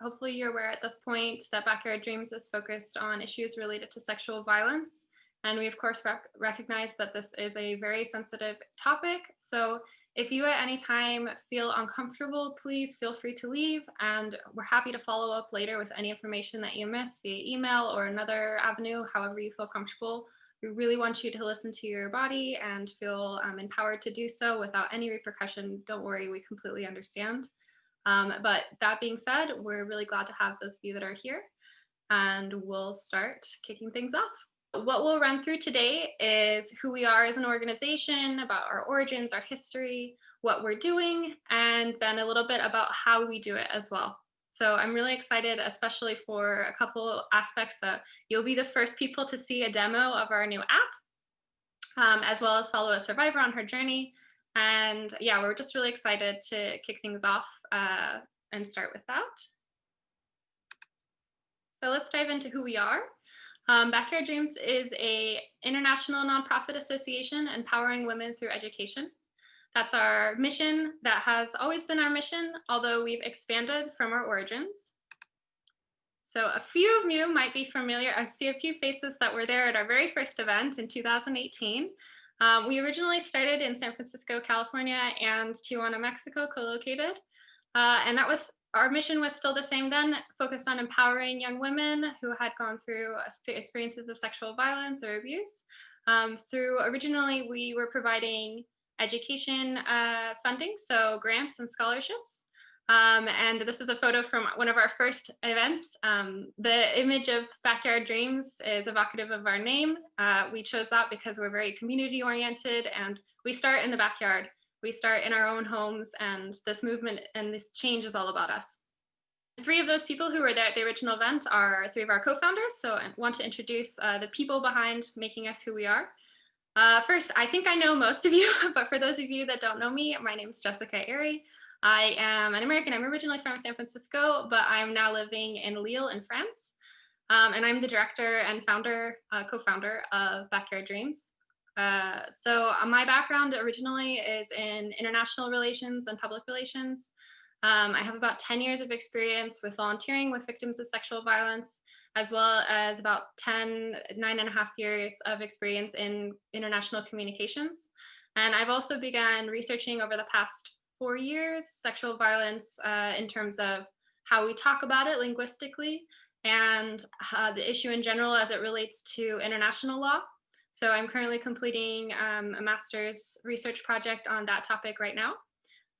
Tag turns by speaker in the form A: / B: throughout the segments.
A: hopefully you're aware at this point that Backyard Dreams is focused on issues related to sexual violence. And we, of course, recognize that this is a very sensitive topic. So if you at any time feel uncomfortable, please feel free to leave. And we're happy to follow up later with any information that you missed via email or another avenue, however you feel comfortable. We really want you to listen to your body and feel empowered to do so without any repercussion. Don't worry, we completely understand. But that being said, we're really glad to have those of you that are here, and we'll start kicking things off. What we'll run through today is who we are as an organization, about our origins, our history, what we're doing, and then a little bit about how we do it as well. So I'm really excited, especially for a couple aspects that you'll be the first people to see a demo of our new app, as well as follow a survivor on her journey. And yeah, we're just really excited to kick things off and start with that. So let's dive into who we are. Backyard Dreams is an international nonprofit association empowering women through education. That's our mission. That has always been our mission, although we've expanded from our origins. So a few of you might be familiar. I see a few faces that were there at our very first event in 2018. We originally started in San Francisco, California, and Tijuana, Mexico, co-located. And that was, our mission was still the same then, focused on empowering young women who had gone through experiences of sexual violence or abuse. Originally, we were providing education funding, so grants and scholarships. And this is a photo from one of our first events. The image of Backyard Dreams is evocative of our name. We chose that because we're very community oriented and we start in the backyard. We start in our own homes, and this movement and this change is all about us. Three of those people who were there at the original event are three of our co-founders. So I want to introduce the people behind making us who we are. First, I think I know most of you, but for those of you that don't know me, my name is Jessica Airy. I am an American. I'm originally from San Francisco, but I'm now living in Lille in France. And I'm the director and co-founder of Backyard Dreams. So my background originally is in international relations and public relations. I have about 10 years of experience with volunteering with victims of sexual violence, as well as about 9.5 years of experience in international communications. And I've also begun researching over the past 4 years sexual violence in terms of how we talk about it linguistically and the issue in general as it relates to international law. So I'm currently completing a master's research project on that topic right now.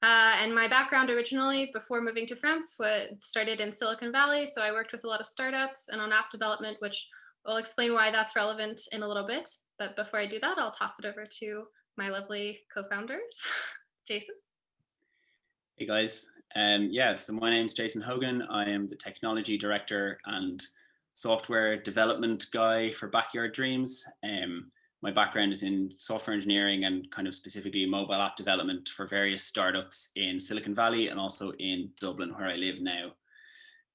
A: And my background originally, before moving to France, started in Silicon Valley. So I worked with a lot of startups and on app development, which will explain why that's relevant in a little bit. But before I do that, I'll toss it over to my lovely co-founders. Jason.
B: Hey guys, so my name's Jason Hogan. I am the technology director and software development guy for Backyard Dreams. My background is in software engineering and kind of specifically mobile app development for various startups in Silicon Valley and also in Dublin, where I live now.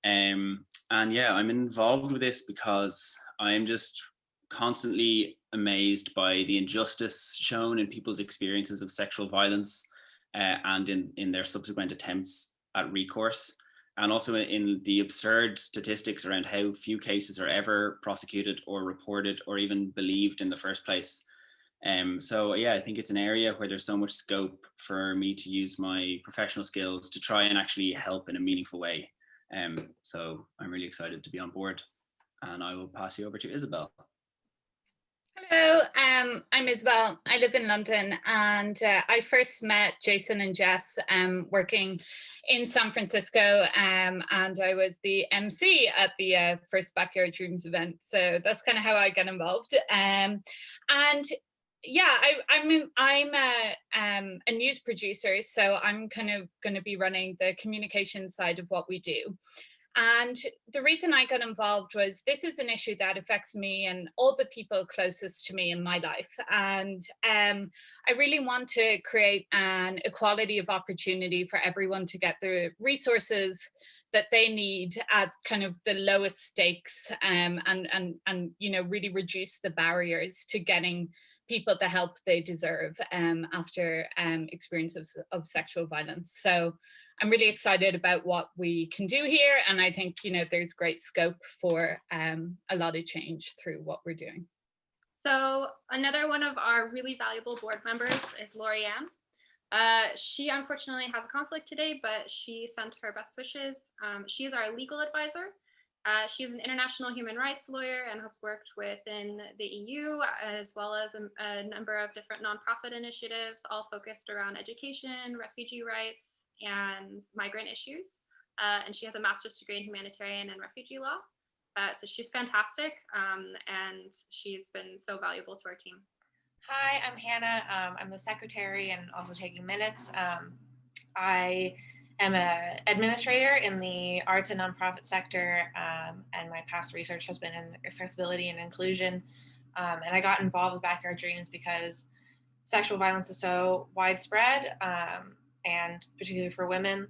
B: And yeah, I'm involved with this because I'm just constantly amazed by the injustice shown in people's experiences of sexual violence and in their subsequent attempts at recourse. And also in the absurd statistics around how few cases are ever prosecuted or reported or even believed in the first place. So yeah, I think it's an area where there's so much scope for me to use my professional skills to try and actually help in a meaningful way. So I'm really excited to be on board, and I will pass you over to Isabel.
C: Hello, I'm Isabel. I live in London, and I first met Jason and Jess working in San Francisco, and I was the MC at the first Backyard Dreams event. So that's kind of how I got involved. And yeah, I'm a news producer, so I'm kind of going to be running the communication side of what we do. And the reason I got involved was this is an issue that affects me and all the people closest to me in my life. And I really want to create an equality of opportunity for everyone to get the resources that they need at kind of the lowest stakes, and you know, really reduce the barriers to getting people the help they deserve after experiences of sexual violence. So I'm really excited about what we can do here. And I think, there's great scope for a lot of change through what we're doing.
A: So another one of our really valuable board members is Lorianne. She unfortunately has a conflict today, but she sent her best wishes. She is our legal advisor. She is an international human rights lawyer and has worked within the EU, as well as a number of different nonprofit initiatives, all focused around education, refugee rights, and migrant issues. And she has a master's degree in humanitarian and refugee law. So she's fantastic, and she's been so valuable to our team.
D: Hi, I'm Hannah. I'm the secretary and also taking minutes. I am an administrator in the arts and nonprofit sector, and my past research has been in accessibility and inclusion. And I got involved with Backyard Dreams because sexual violence is so widespread, and particularly for women,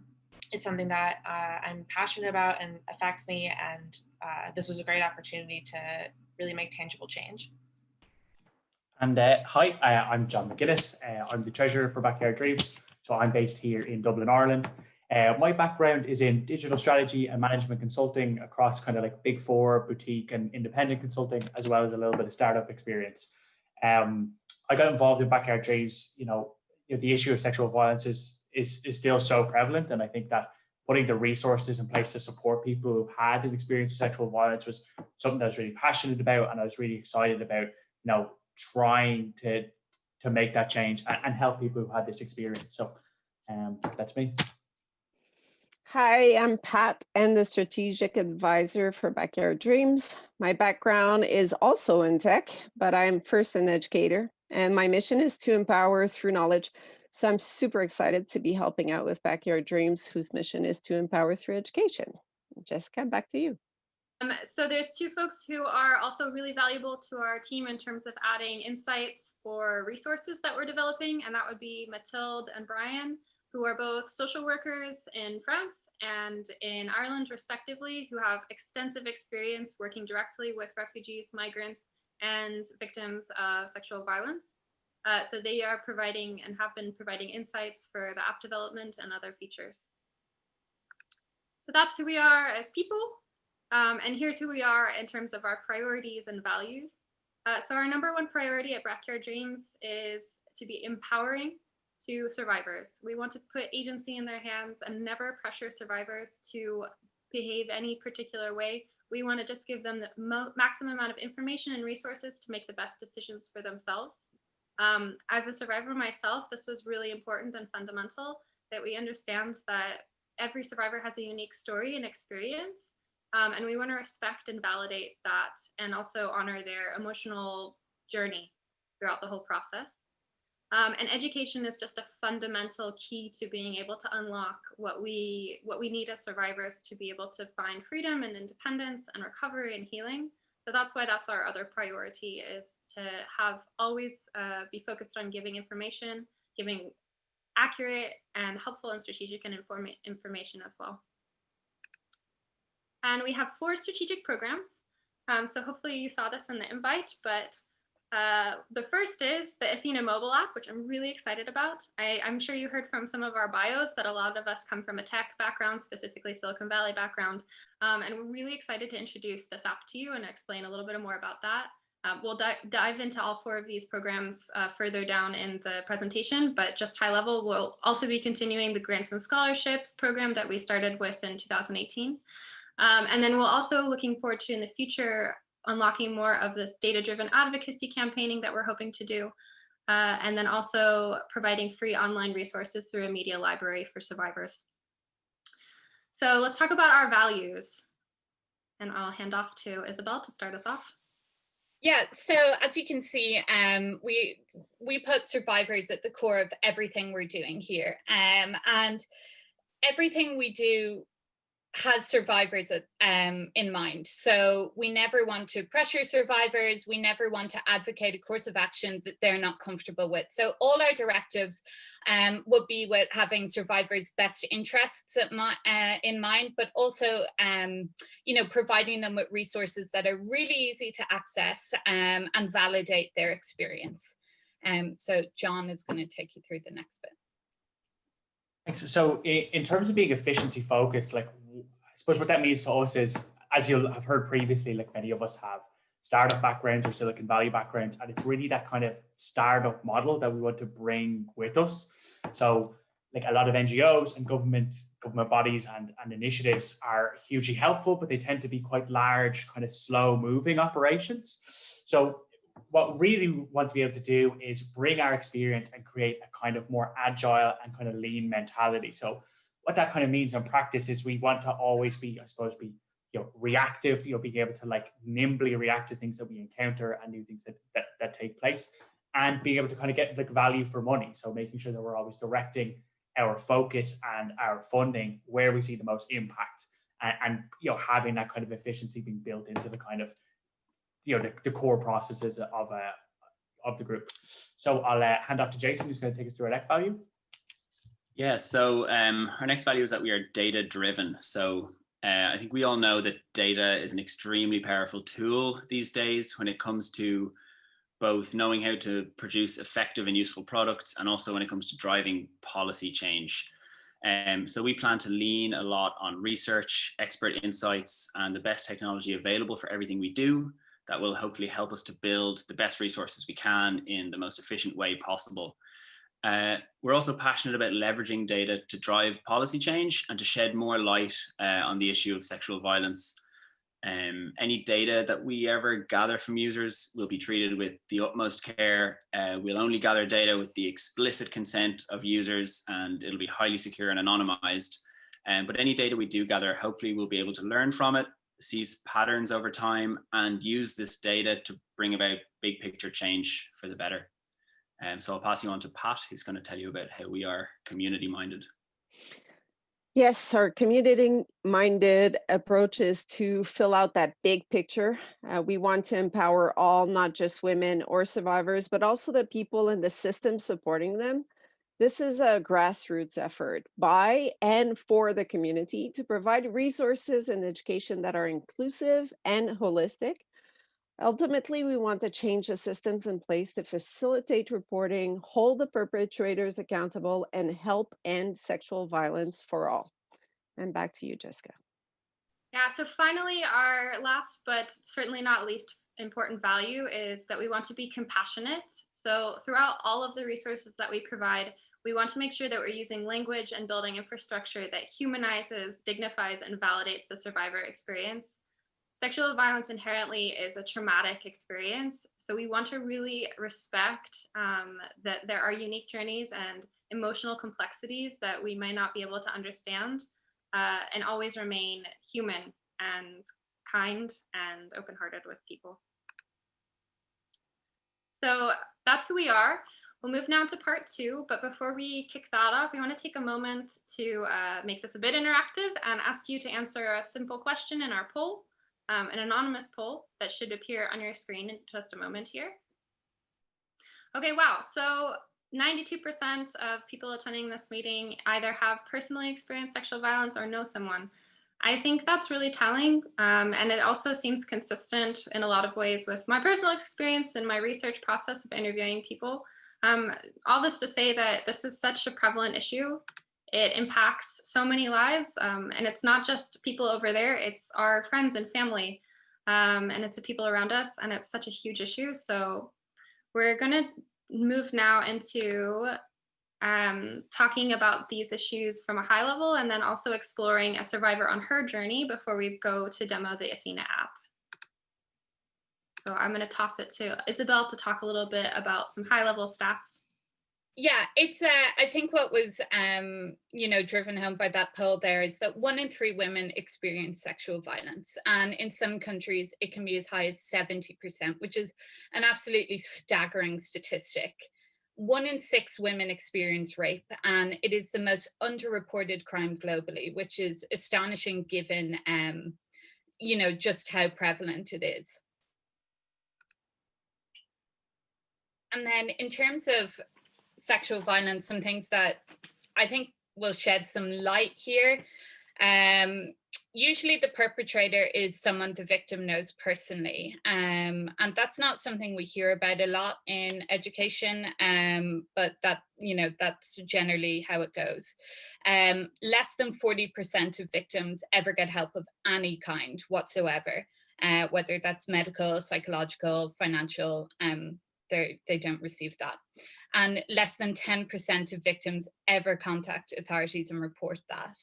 D: it's something that I'm passionate about and affects me, and this was a great opportunity to really make tangible change.
E: And hi, I'm John McGuinness. I'm the treasurer for Backyard Dreams. So I'm based here in Dublin, Ireland. My background is in digital strategy and management consulting across kind of like Big Four, boutique and independent consulting, as well as a little bit of startup experience. I got involved in Backyard Dreams. The issue of sexual violence is still so prevalent. And I think that putting the resources in place to support people who've had an experience of sexual violence was something that I was really passionate about. And I was really excited about, trying to make that change and help people who had this experience. So that's me.
F: Hi, I'm Pat and the strategic advisor for Backyard Dreams. My background is also in tech, but I'm first an educator, and my mission is to empower through knowledge. So I'm super excited to be helping out with Backyard Dreams, whose mission is to empower through education. Jessica, back to you.
A: So there's two folks who are also really valuable to our team in terms of adding insights for resources that we're developing, and that would be Mathilde and Brian, who are both social workers in France and in Ireland, respectively, who have extensive experience working directly with refugees, migrants, and victims of sexual violence. So they are providing and have been providing insights for the app development and other features. So that's who we are as people. And here's who we are in terms of our priorities and values. So our number one priority at Backyard Dreams is to be empowering to survivors. We want to put agency in their hands and never pressure survivors to behave any particular way. We want to just give them the maximum amount of information and resources to make the best decisions for themselves. As a survivor myself, this was really important and fundamental, that we understand that every survivor has a unique story and experience. And we want to respect and validate that and also honor their emotional journey throughout the whole process. And education is just a fundamental key to being able to unlock what we need as survivors to be able to find freedom and independence and recovery and healing. So that's why that's our other priority, is to have always be focused on giving information, giving accurate and helpful and strategic and informed information as well. And we have 4 strategic programs. So hopefully you saw this in the invite, but the first is the Athena Mobile App, which I'm really excited about. I'm sure you heard from some of our bios that a lot of us come from a tech background, specifically Silicon Valley background. And we're really excited to introduce this app to you and explain a little bit more about that. We'll dive into all 4 of these programs further down in the presentation, but just high level, we'll also be continuing the Grants and Scholarships program that we started with in 2018. And then we're also looking forward to, in the future, unlocking more of this data-driven advocacy campaigning that we're hoping to do. And then also providing free online resources through a media library for survivors. So let's talk about our values. And I'll hand off to Isabel to start us off.
C: Yeah, so as you can see, we put survivors at the core of everything we're doing here. And everything we do has survivors in mind. So we never want to pressure survivors. We never want to advocate a course of action that they're not comfortable with. So all our directives would be with having survivors' best interests in mind, but also, providing them with resources that are really easy to access and validate their experience. So John is going to take you through the next bit.
E: So in terms of being efficiency focused, like I suppose what that means to us is, as you'll have heard previously, like many of us have startup backgrounds or Silicon Valley backgrounds, and it's really that kind of startup model that we want to bring with us. So like a lot of NGOs and government bodies and initiatives are hugely helpful, but they tend to be quite large, kind of slow moving operations. So what really we want to be able to do is bring our experience and create a kind of more agile and kind of lean mentality. So what that kind of means in practice is we want to always be, I suppose, reactive, being able to like nimbly react to things that we encounter and new things that take place, and being able to kind of get like value for money. So making sure that we're always directing our focus and our funding where we see the most impact, and having that kind of efficiency being built into the kind of the core processes of the group. So I'll hand off to Jason, who's going to take us through our next value.
B: Yeah, so our next value is that we are data driven. So I think we all know that data is an extremely powerful tool these days when it comes to both knowing how to produce effective and useful products, and also when it comes to driving policy change. So we plan to lean a lot on research, expert insights, and the best technology available for everything we do. That will hopefully help us to build the best resources we can in the most efficient way possible. We're also passionate about leveraging data to drive policy change and to shed more light on the issue of sexual violence. Any data that we ever gather from users will be treated with the utmost care. We'll only gather data with the explicit consent of users, and it'll be highly secure and anonymized. But any data we do gather, hopefully we'll be able to learn from it, sees patterns over time, and use this data to bring about big picture change for the better. So I'll pass you on to Pat, who's going to tell you about how we are community minded.
F: Yes, our community-minded approach is to fill out that big picture. We want to empower all, not just women or survivors, but also the people in the system supporting them. This is a grassroots effort by and for the community to provide resources and education that are inclusive and holistic. Ultimately, we want to change the systems in place to facilitate reporting, hold the perpetrators accountable, and help end sexual violence for all. And back to you, Jessica.
A: Yeah, so finally, our last but certainly not least important value is that we want to be compassionate. So throughout all of the resources that we provide, we want to make sure that we're using language and building infrastructure that humanizes, dignifies, and validates the survivor experience. Sexual violence inherently is a traumatic experience, so we want to really respect that there are unique journeys and emotional complexities that we might not be able to understand, and always remain human and kind and open-hearted with people. So that's who we are. We'll move now to part 2, but before we kick that off, we want to take a moment to make this a bit interactive and ask you to answer a simple question in our poll. An anonymous poll that should appear on your screen in just a moment here. Okay, wow, so 92% of people attending this meeting either have personally experienced sexual violence or know someone. I think that's really telling, and it also seems consistent in a lot of ways with my personal experience and my research process of interviewing people. All this to say that this is such a prevalent issue. It impacts so many lives, and it's not just people over there, it's our friends and family, and it's the people around us, and it's such a huge issue. So we're going to move now into talking about these issues from a high level, and then also exploring a survivor on her journey before we go to demo the Athena app. So I'm going to toss it to Isabel to talk a little bit about some high level stats.
C: Yeah, it's I think what was driven home by that poll there is that 1 in 3 women experience sexual violence, and in some countries it can be as high as 70%, which is an absolutely staggering statistic. 1 in 6 women experience rape, and it is the most underreported crime globally, which is astonishing given just how prevalent it is. And then in terms of sexual violence, some things that I think will shed some light here. usually the perpetrator is someone the victim knows personally, and that's not something we hear about a lot in education, but that's generally how it goes. Less than 40% of victims ever get help of any kind whatsoever, whether that's medical, psychological, financial. They don't receive that. And less than 10% of victims ever contact authorities and report that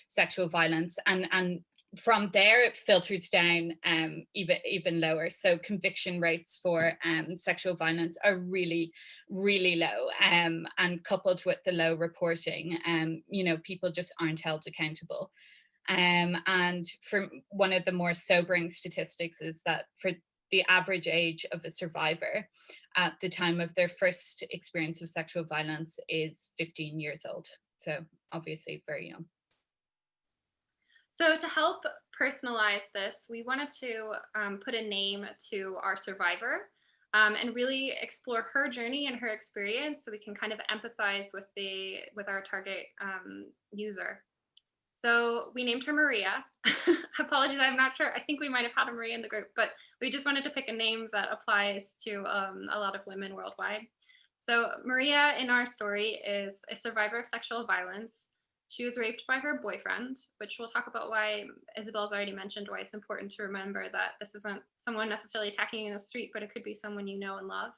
C: sexual violence. And from there, it filters down even lower. So conviction rates for sexual violence are really, really low. And coupled with the low reporting, people just aren't held accountable. And for one of the more sobering statistics is that for the average age of a survivor at the time of their first experience of sexual violence is 15 years old. So obviously very young.
A: So to help personalize this, we wanted to put a name to our survivor and really explore her journey and her experience so we can kind of empathize with our target user. So we named her Maria. Apologies, I'm not sure. I think we might have had a Maria in the group, but we just wanted to pick a name that applies to a lot of women worldwide. So Maria in our story is a survivor of sexual violence. She was raped by her boyfriend, which we'll talk about why Isabel's already mentioned why it's important to remember that this isn't someone necessarily attacking you in the street, but it could be someone you know and love.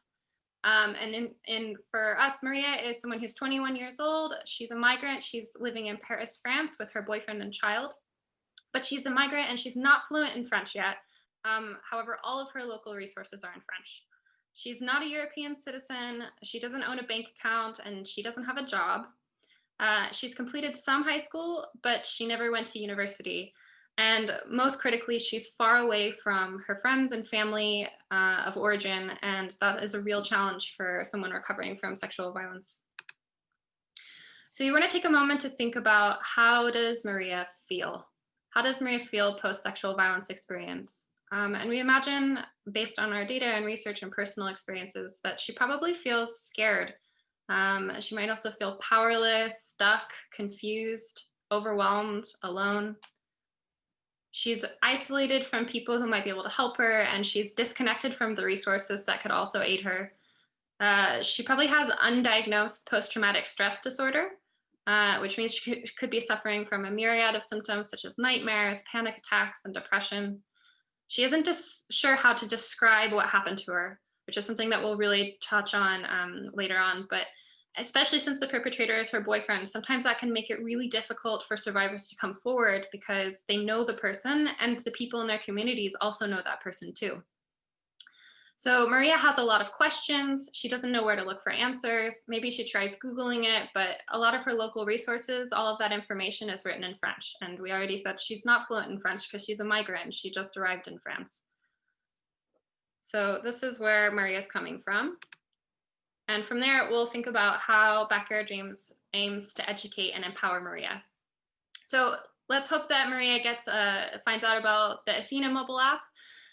A: And for us, Maria is someone who's 21 years old. She's a migrant. She's living in Paris, France with her boyfriend and child. But she's a migrant and she's not fluent in French yet. However, all of her local resources are in French. She's not a European citizen. She doesn't own a bank account and she doesn't have a job. She's completed some high school, but she never went to university. And most critically, she's far away from her friends and family of origin, and that is a real challenge for someone recovering from sexual violence. So you want to take a moment to think about how does Maria feel? How does Maria feel post-sexual violence experience? And we imagine, based on our data and research and personal experiences, that she probably feels scared. She might also feel powerless, stuck, confused, overwhelmed, alone. She's isolated from people who might be able to help her, and she's disconnected from the resources that could also aid her. She probably has undiagnosed post-traumatic stress disorder, which means she could be suffering from a myriad of symptoms such as nightmares, panic attacks, and depression. She isn't sure how to describe what happened to her, which is something that we'll really touch on later on. But especially since the perpetrator is her boyfriend, sometimes that can make it really difficult for survivors to come forward because they know the person and the people in their communities also know that person too. So Maria has a lot of questions. She doesn't know where to look for answers. Maybe she tries Googling it, but a lot of her local resources, all of that information is written in French. And we already said she's not fluent in French because she's a migrant. She just arrived in France. So this is where Maria's coming from. And from there, we'll think about how Backyard Dreams aims to educate and empower Maria. So let's hope that Maria finds out about the Athena Mobile App.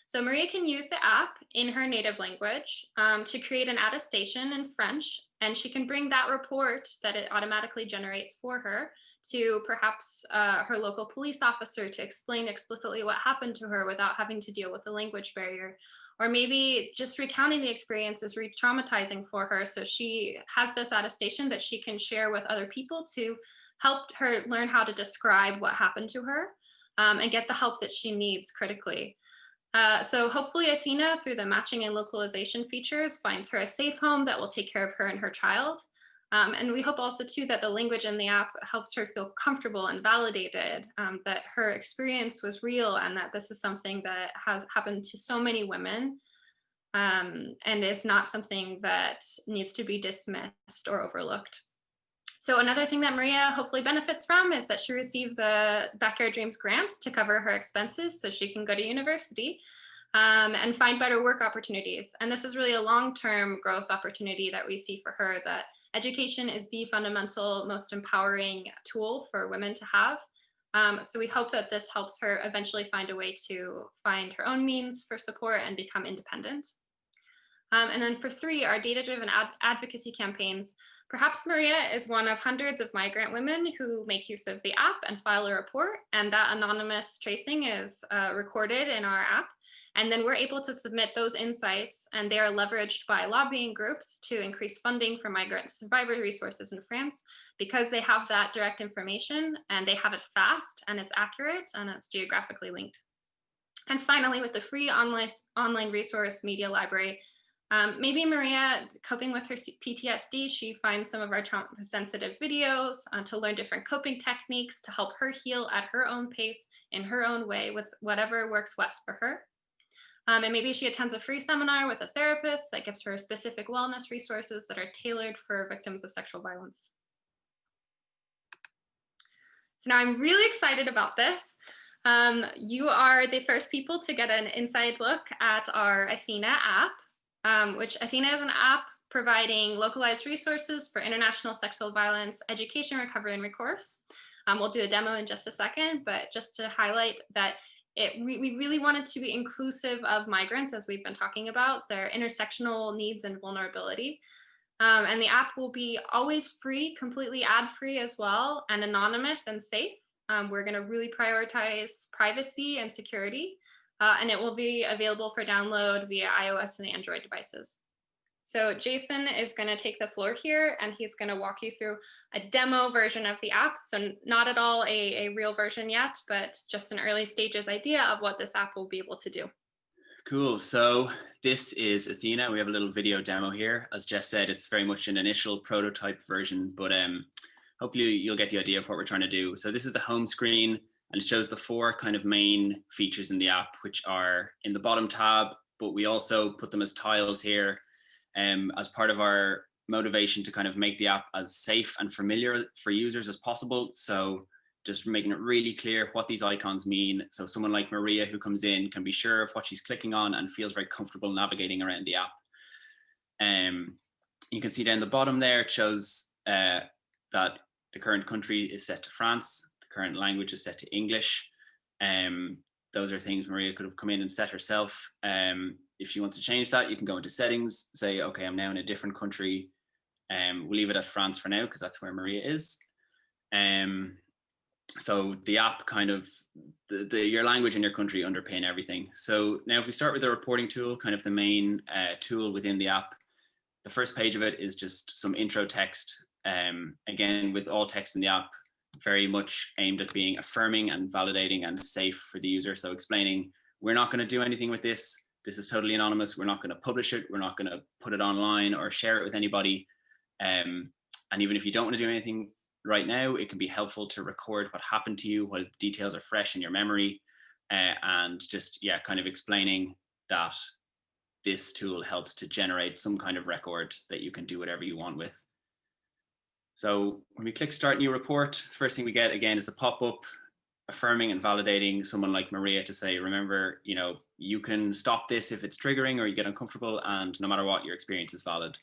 A: So Maria can use the app in her native language to create an attestation in French, and she can bring that report that it automatically generates for her to perhaps her local police officer to explain explicitly what happened to her without having to deal with the language barrier. Or maybe just recounting the experience is re-traumatizing for her. So she has this attestation that she can share with other people to help her learn how to describe what happened to her and get the help that she needs critically. So hopefully Athena, through the matching and localization features, finds her a safe home that will take care of her and her child. And we hope also too that the language in the app helps her feel comfortable and validated, that her experience was real and that this is something that has happened to so many women and is not something that needs to be dismissed or overlooked. So another thing that Maria hopefully benefits from is that she receives a Backyard Dreams grant to cover her expenses so she can go to university and find better work opportunities. And this is really a long-term growth opportunity that we see for her, that education is the fundamental, most empowering tool for women to have. So we hope that this helps her eventually find a way to find her own means for support and become independent. And then for 3, our data-driven advocacy campaigns Perhaps Maria is one of hundreds of migrant women who make use of the app and file a report, and that anonymous tracing is recorded in our app. And then we're able to submit those insights, and they are leveraged by lobbying groups to increase funding for migrant survivor resources in France, because they have that direct information and they have it fast and it's accurate and it's geographically linked. And finally, with the free online resource media library, maybe Maria, coping with her PTSD, she finds some of our trauma-sensitive videos to learn different coping techniques to help her heal at her own pace, in her own way, with whatever works best for her. And maybe she attends a free seminar with a therapist that gives her specific wellness resources that are tailored for victims of sexual violence. So now I'm really excited about this. You are the first people to get an inside look at our Athena app, which Athena is an app providing localized resources for international sexual violence, education, recovery, and recourse. We'll do a demo in just a second, but just to highlight that we really wanted to be inclusive of migrants, as we've been talking about, their intersectional needs and vulnerability. And the app will be always free, completely ad-free as well, and anonymous and safe. We're going to really prioritize privacy and security, and it will be available for download via iOS and Android devices. So Jason is going to take the floor here, and he's going to walk you through a demo version of the app. So not at all a real version yet, but just an early stages idea of what this app will be able to do.
B: Cool. So this is Athena. We have a little video demo here. As Jess said, it's very much an initial prototype version, but hopefully you'll get the idea of what we're trying to do. So this is the home screen, and it shows the four kind of main features in the app, which are in the bottom tab, but we also put them as tiles here as part of our motivation to kind of make the app as safe and familiar for users as possible. So just making it really clear what these icons mean. So someone like Maria who comes in can be sure of what she's clicking on and feels very comfortable navigating around the app. You can see down the bottom there, it shows that the current country is set to France. The current language is set to English. Those are things Maria could have come in and set herself. If she wants to change that, you can go into settings, say, okay, I'm now in a different country. We'll leave it at France for now because that's where Maria is. So the app kind of, your language and your country underpin everything. So now if we start with the reporting tool, kind of the main tool within the app, the first page of it is just some intro text. Again, with all text in the app, very much aimed at being affirming and validating and safe for the user. So explaining, we're not going to do anything with this. This is totally anonymous. We're not going to publish it. We're not going to put it online or share it with anybody. And even if you don't want to do anything right now, it can be helpful to record what happened to you while the details are fresh in your memory, and just, yeah, kind of explaining that this tool helps to generate some kind of record that you can do whatever you want with. So when we click start new report, the first thing we get again is a pop-up affirming and validating someone like Maria to say, remember, you know, you can stop this if it's triggering or you get uncomfortable, and no matter what, your experience is valid.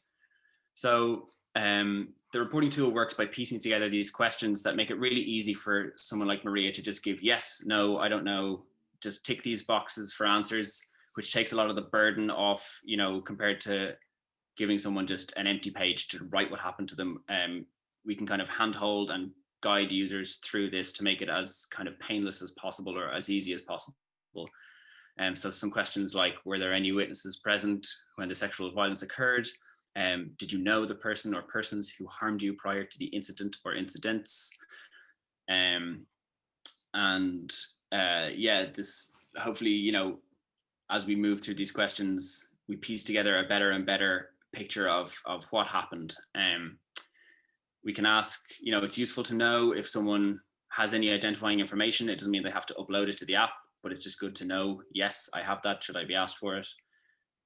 B: So the reporting tool works by piecing together these questions that make it really easy for someone like Maria to just give yes, no, I don't know, just tick these boxes for answers, which takes a lot of the burden off, you know, compared to giving someone just an empty page to write what happened to them. We can kind of handhold and guide users through this to make it as kind of painless as possible or as easy as possible. So some questions like, were there any witnesses present when the sexual violence occurred? Did you know the person or persons who harmed you prior to the incident or incidents? Yeah, this hopefully, you know, as we move through these questions, we piece together a better and better picture of what happened. We can ask, you know, it's useful to know if someone has any identifying information. It doesn't mean they have to upload it to the app, but it's just good to know, yes, I have that, should I be asked for it?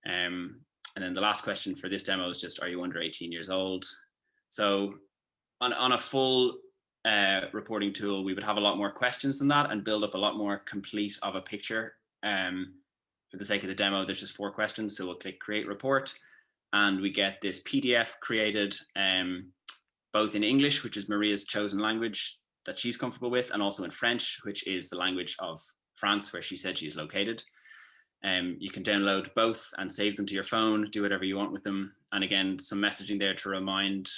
B: And then the last question for this demo is just, are you under 18 years old? So on a full reporting tool, we would have a lot more questions than that and build up a lot more complete of a picture. For the sake of the demo, there's just 4 questions. So we'll click create report and we get this PDF created both in English, which is Maria's chosen language that she's comfortable with, and also in French, which is the language of France, where she said she's located. You can download both and save them to your phone, do whatever you want with them. And again, some messaging there to remind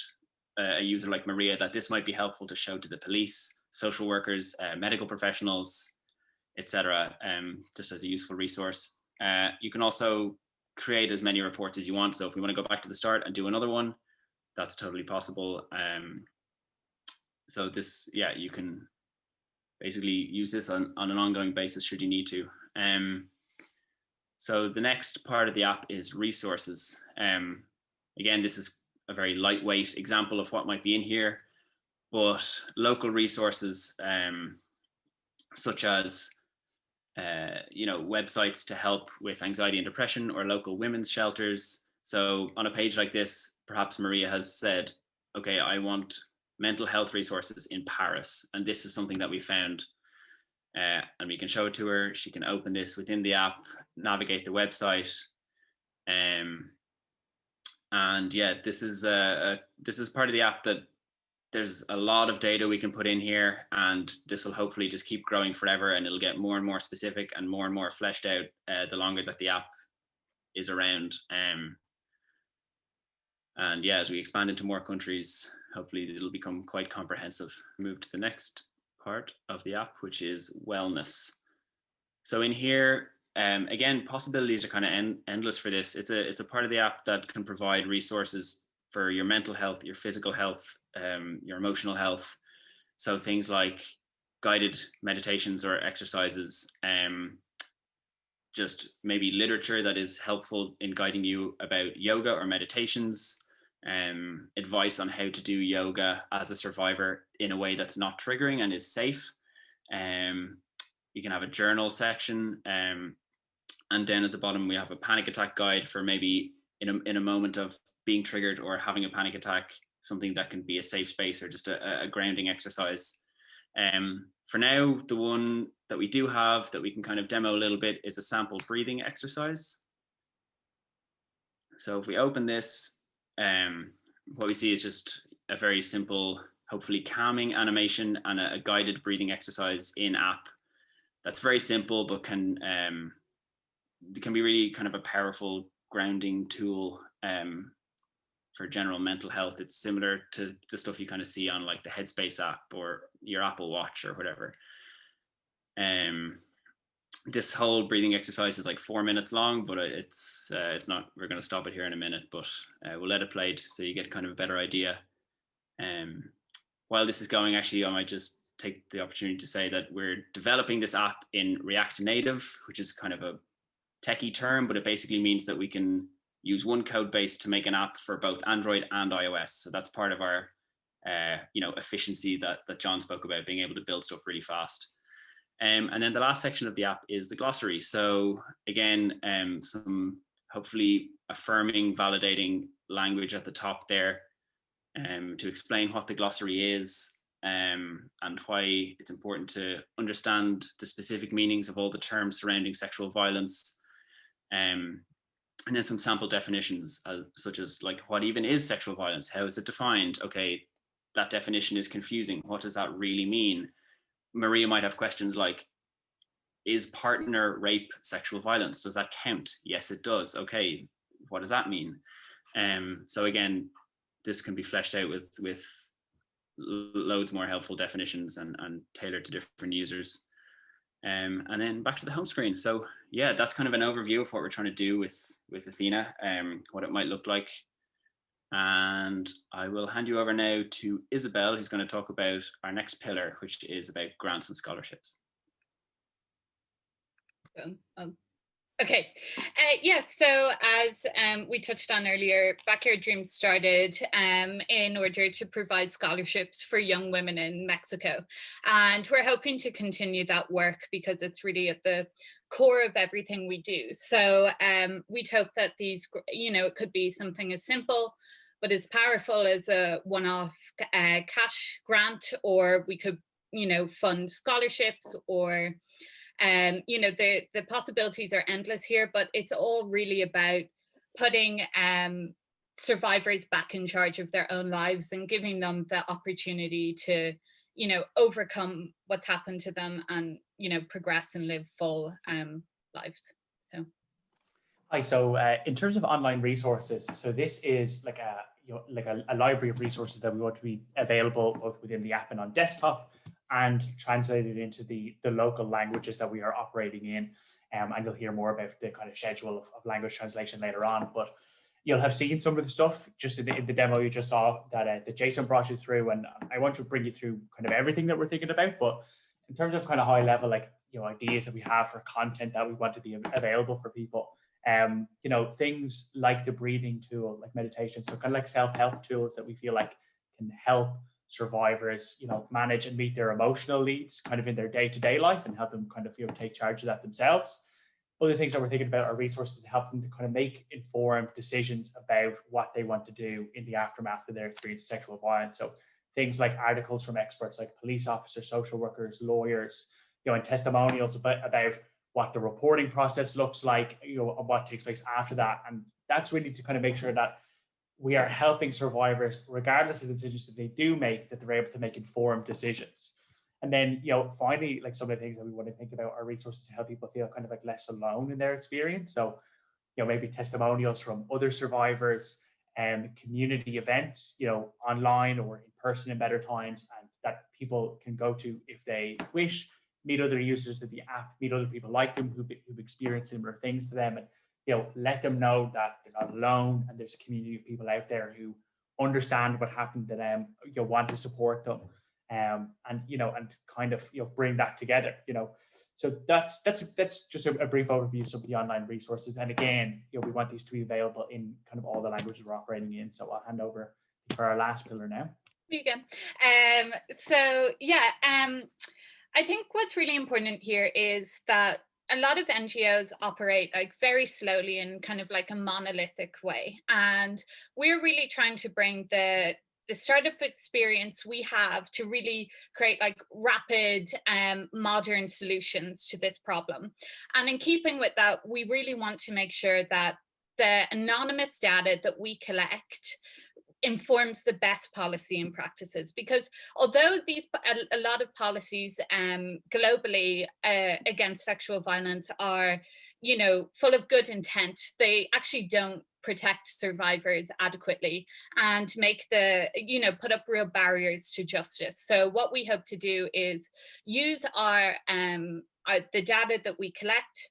B: a user like Maria that this might be helpful to show to the police, social workers, medical professionals, etc., just as a useful resource. You can also create as many reports as you want. So if we want to go back to the start and do another one, that's totally possible. So this, yeah, you can basically use this on an ongoing basis should you need to. So the next part of the app is resources. Again, this is a very lightweight example of what might be in here, but local resources such as websites to help with anxiety and depression, or local women's shelters. So on a page like this, perhaps Maria has said, okay, I want mental health resources in Paris. And this is something that we found, and we can show it to her. She can open this within the app, navigate the website. And yeah, this is part of the app that there's a lot of data we can put in here, and this will hopefully just keep growing forever, and it'll get more and more specific and more fleshed out the longer that the app is around. And yeah, as we expand into more countries, hopefully it'll become quite comprehensive. Move to the next part of the app, which is wellness. So in here, again, possibilities are kind of endless for this. It's a part of the app that can provide resources for your mental health, your physical health, your emotional health. So things like guided meditations or exercises, just maybe literature that is helpful in guiding you about yoga or meditations, advice on how to do yoga as a survivor in a way that's not triggering and is safe. You can have a journal section, and then at the bottom we have a panic attack guide for maybe in a moment of being triggered or having a panic attack, something that can be a safe space or just a grounding exercise. For now, the one that we do have that we can kind of demo a little bit is a sample breathing exercise. So if we open this, what we see is just a very simple, hopefully calming animation and a guided breathing exercise in app. That's very simple, but can be really kind of a powerful grounding tool for general mental health. It's similar to the stuff you kind of see on like the Headspace app or your Apple Watch or whatever. This whole breathing exercise is like 4 minutes long, but it's not. We're going to stop it here in a minute, but we'll let it play so you get kind of a better idea. While this is going, actually, I might just take the opportunity to say that we're developing this app in React Native, which is kind of a techie term, but it basically means that we can use one code base to make an app for both Android and iOS. So that's part of our efficiency that John spoke about, being able to build stuff really fast. And then the last section of the app is the glossary. So again, some hopefully affirming, validating language at the top there to explain what the glossary is and why it's important to understand the specific meanings of all the terms surrounding sexual violence. And then some sample definitions, such as like, what even is sexual violence? How is it defined? Okay, that definition is confusing. What does that really mean? Maria might have questions like, is partner rape sexual violence? Does that count? Yes, it does. Okay, what does that mean? So again, this can be fleshed out with loads more helpful definitions and tailored to different users. And then back to the home screen. So yeah, that's kind of an overview of what we're trying to do with Athena, what it might look like. And I will hand you over now to Isabel, who's going to talk about our next pillar, which is about grants and scholarships.
C: Okay, yes, so as we touched on earlier, Backyard Dreams started in order to provide scholarships for young women in Mexico. And we're hoping to continue that work because it's really at the core of everything we do. So we'd hope that these, it could be something as simple but as powerful as a one-off cash grant, or we could, fund scholarships, or the possibilities are endless here, but it's all really about putting survivors back in charge of their own lives and giving them the opportunity to, overcome what's happened to them and, progress and live full lives. So.
E: Hi, so in terms of online resources, so this is like like a library of resources that we want to be available both within the app and on desktop, and translated into the local languages that we are operating in. And you'll hear more about the kind of schedule of language translation later on. But you'll have seen some of the stuff just in the demo you just saw that Jason brought you through. And I want to bring you through kind of everything that we're thinking about. But in terms of kind of high level, like, ideas that we have for content that we want to be available for people, things like the breathing tool, like meditation. So kind of like self-help tools that we feel like can help survivors, manage and meet their emotional needs kind of in their day-to-day life and help them kind of, take charge of that themselves. Other things that we're thinking about are resources to help them to kind of make informed decisions about what they want to do in the aftermath of their experience of sexual violence. So things like articles from experts like police officers, social workers, lawyers, and testimonials about what the reporting process looks like, and what takes place after that. And that's really to kind of make sure that we are helping survivors, regardless of the decisions that they do make, that they're able to make informed decisions. And then, finally, like some of the things that we want to think about are resources to help people feel kind of like less alone in their experience. So, maybe testimonials from other survivors and community events, online or in person in better times, and that people can go to if they wish, meet other users of the app, meet other people like them who've experienced similar things to them, and let them know that they're not alone and there's a community of people out there who understand what happened to them, want to support them, and kind of bring that together. So that's just a brief overview of some of the online resources. And again, we want these to be available in kind of all the languages we're operating in. So I'll hand over for our last pillar now.
C: You go. I think what's really important here is that a lot of NGOs operate like very slowly in kind of like a monolithic way. And we're really trying to bring the startup experience we have to really create like rapid modern solutions to this problem. And in keeping with that, we really want to make sure that the anonymous data that we collect informs the best policy and practices, because although a lot of policies globally against sexual violence are full of good intent, they actually don't protect survivors adequately and make put up real barriers to justice. So what we hope to do is use the data that we collect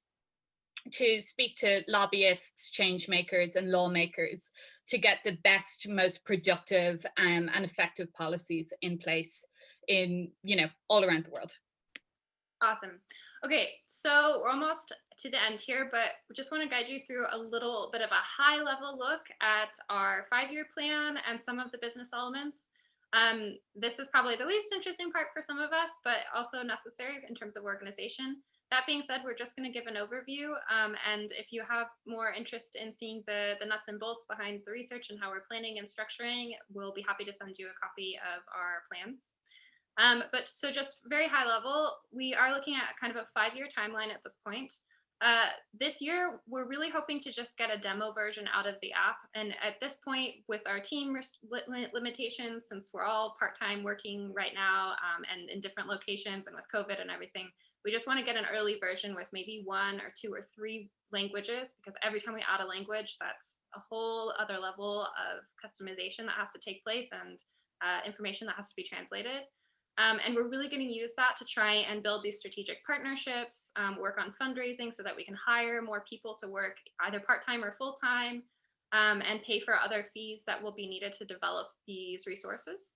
C: to speak to lobbyists, change makers, and lawmakers to get the best, most productive and effective policies in place in, all around the world.
A: Awesome. Okay, so we're almost to the end here, but we just want to guide you through a little bit of a high-level look at our 5-year plan and some of the business elements. This is probably the least interesting part for some of us, but also necessary in terms of organization. That being said, we're just going to give an overview, and if you have more interest in seeing the nuts and bolts behind the research and how we're planning and structuring, we'll be happy to send you a copy of our plans. But so just very high level, we are looking at kind of a 5-year timeline at this point. This year, we're really hoping to just get a demo version out of the app. And at this point, with our team limitations, since we're all part-time working right now and in different locations and with COVID and everything, we just want to get an early version with maybe 1 or 2 or 3 languages, because every time we add a language, that's a whole other level of customization that has to take place and information that has to be translated. And we're really going to use that to try and build these strategic partnerships, work on fundraising so that we can hire more people to work either part-time or full-time, and pay for other fees that will be needed to develop these resources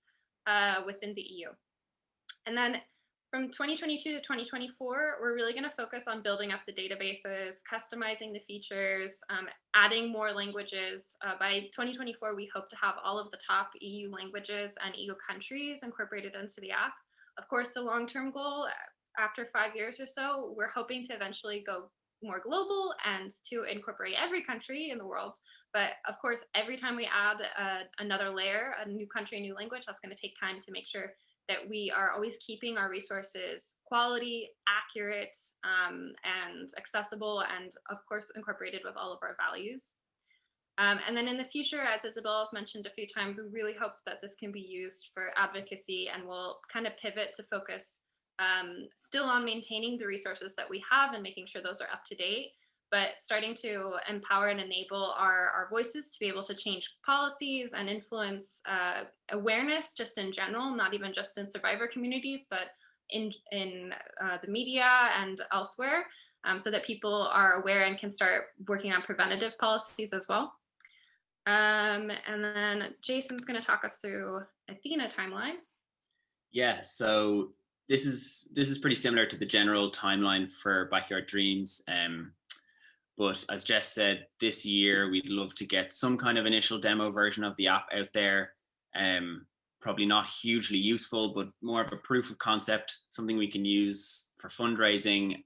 A: within the EU. And then from 2022 to 2024, we're really going to focus on building up the databases, customizing the features, adding more languages. By 2024, we hope to have all of the top EU languages and EU countries incorporated into the app. Of course, the long-term goal after 5 years or so, we're hoping to eventually go more global and to incorporate every country in the world. But of course, every time we add another layer, a new country, a new language, that's going to take time to make sure that we are always keeping our resources quality, accurate, and accessible, and of course incorporated with all of our values. And then in the future, as Isabel has mentioned a few times, we really hope that this can be used for advocacy, and we'll kind of pivot to focus still on maintaining the resources that we have and making sure those are up to date, but starting to empower and enable our voices to be able to change policies and influence awareness just in general, not even just in survivor communities, but in the media and elsewhere, so that people are aware and can start working on preventative policies as well. And then Jason's going to talk us through Athena timeline.
B: Yeah, so this is pretty similar to the general timeline for Backyard Dreams. But as Jess said, this year we'd love to get some kind of initial demo version of the app out there. Probably not hugely useful, but more of a proof of concept, something we can use for fundraising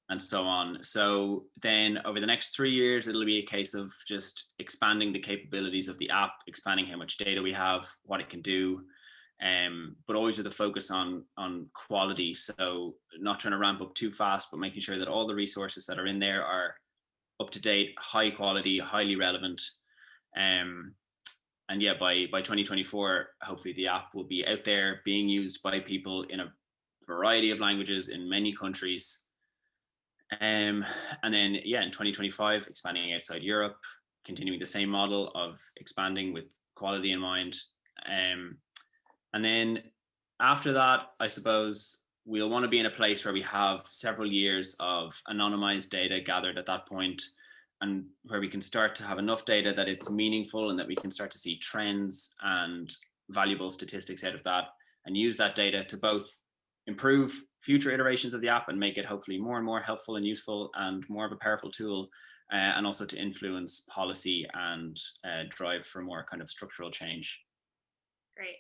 B: and so on. So then over the next 3 years, it'll be a case of just expanding the capabilities of the app, expanding how much data we have, what it can do, but always with a focus on quality. So not trying to ramp up too fast, but making sure that all the resources that are in there are up to date, high quality, highly relevant. And yeah, by 2024, hopefully the app will be out there being used by people in a variety of languages in many countries. And then, yeah, in 2025, expanding outside Europe, continuing the same model of expanding with quality in mind. And then after that, I suppose we'll want to be in a place where we have several years of anonymized data gathered at that point, and where we can start to have enough data that it's meaningful and that we can start to see trends and valuable statistics out of that, and use that data to both improve future iterations of the app and make it hopefully more and more helpful and useful and more of a powerful tool, and also to influence policy and drive for more kind of structural change.
A: Great.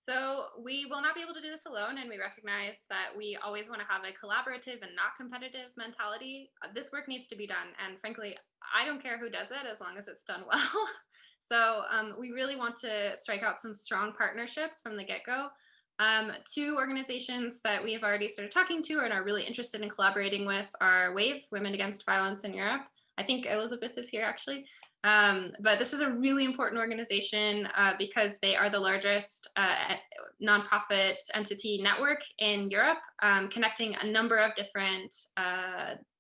A: So we will not be able to do this alone, and we recognize that we always want to have a collaborative and not competitive mentality. This work needs to be done, and frankly, I don't care who does it as long as it's done well. So we really want to strike out some strong partnerships from the get-go. 2 organizations that we have already started talking to and are really interested in collaborating with are WAVE, Women Against Violence in Europe. I think Elizabeth is here actually. But this is a really important organization because they are the largest nonprofit entity network in Europe, connecting a number of different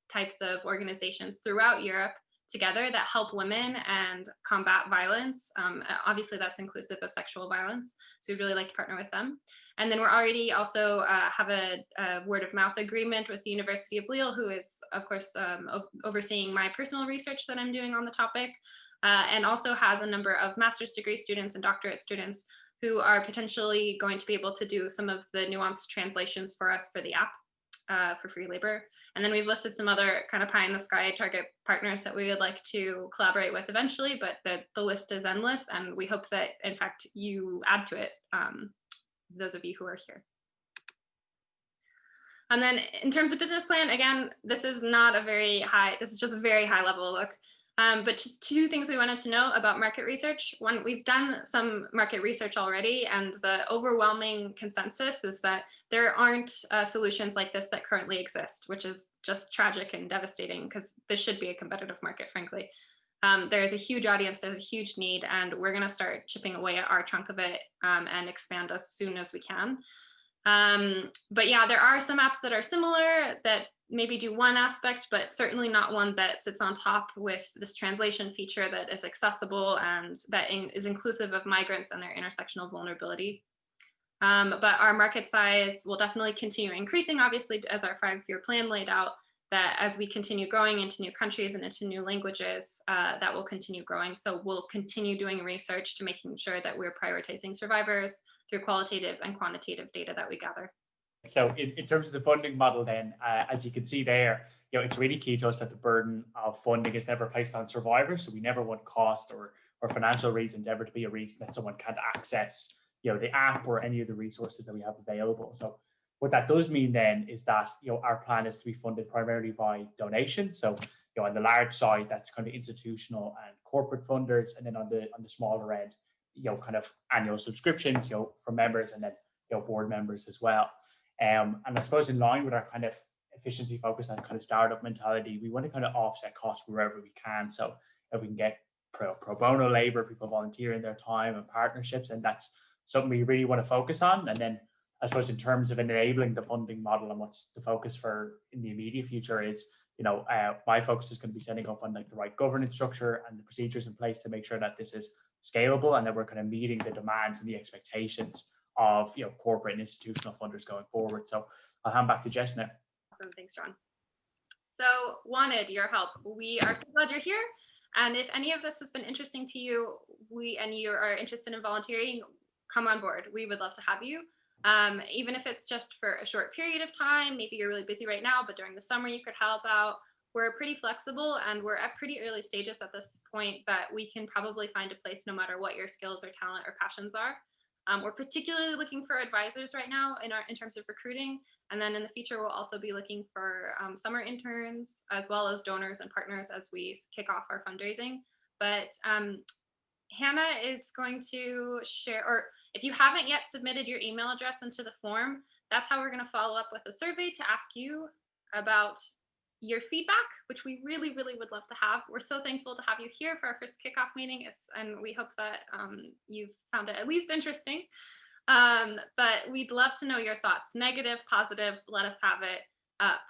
A: types of organizations throughout Europe together that help women and combat violence. Obviously, that's inclusive of sexual violence. So we'd really like to partner with them. And then we're already also have a word of mouth agreement with the University of Lille, who is, of course, overseeing my personal research that I'm doing on the topic, and also has a number of master's degree students and doctorate students who are potentially going to be able to do some of the nuanced translations for us for the app for free labor. And then we've listed some other kind of pie in the sky target partners that we would like to collaborate with eventually, but the list is endless, and we hope that, in fact, you add to it, those of you who are here. And then in terms of business plan, again, this is not a very high, this is just a very high level look. But just 2 things we wanted to know about market research. One, we've done some market research already, and the overwhelming consensus is that there aren't solutions like this that currently exist, which is just tragic and devastating because this should be a competitive market, frankly. There's a huge audience, there's a huge need, and we're going to start chipping away at our chunk of it and expand as soon as we can. But yeah, there are some apps that are similar that maybe do one aspect, but certainly not one that sits on top with this translation feature that is accessible and that is inclusive of migrants and their intersectional vulnerability. But our market size will definitely continue increasing, obviously, as our 5-year plan laid out, that as we continue growing into new countries and into new languages, that will continue growing. So we'll continue doing research to making sure that we're prioritizing survivors through qualitative and quantitative data that we gather.
E: So in terms of the funding model then, as you can see there, it's really key to us that the burden of funding is never placed on survivors. So we never want cost or financial reasons ever to be a reason that someone can't access the app or any of the resources that we have available. So what that does mean then is that our plan is to be funded primarily by donation. So on the large side, that's kind of institutional and corporate funders, and then on the smaller end, kind of annual subscriptions for members, and then board members as well. And I suppose in line with our kind of efficiency focus and kind of startup mentality, we want to kind of offset costs wherever we can. So if we can get pro bono labor, people volunteering their time and partnerships, and that's something we really want to focus on. And then I suppose in terms of enabling the funding model and what's the focus for in the immediate future is my focus is going to be setting up on like the right governance structure and the procedures in place to make sure that this is scalable and that we're kind of meeting the demands and the expectations of corporate and institutional funders going forward. So I'll hand back to Jess now.
A: Awesome, thanks, John. So wanted your help. We are so glad you're here. And if any of this has been interesting to you, and you are interested in volunteering, come on board. We would love to have you. Even if it's just for a short period of time, maybe you're really busy right now, but during the summer you could help out. We're pretty flexible and we're at pretty early stages at this point that we can probably find a place no matter what your skills or talent or passions are. We're particularly looking for advisors right now in terms of recruiting. And then in the future, we'll also be looking for summer interns as well as donors and partners as we kick off our fundraising. But Hannah is going to share, or if you haven't yet submitted your email address into the form, that's how we're going to follow up with a survey to ask you about your feedback, which we really, really would love to have. We're so thankful to have you here for our first kickoff meeting. And we hope that you've found it at least interesting. But we'd love to know your thoughts, negative, positive, let us have it.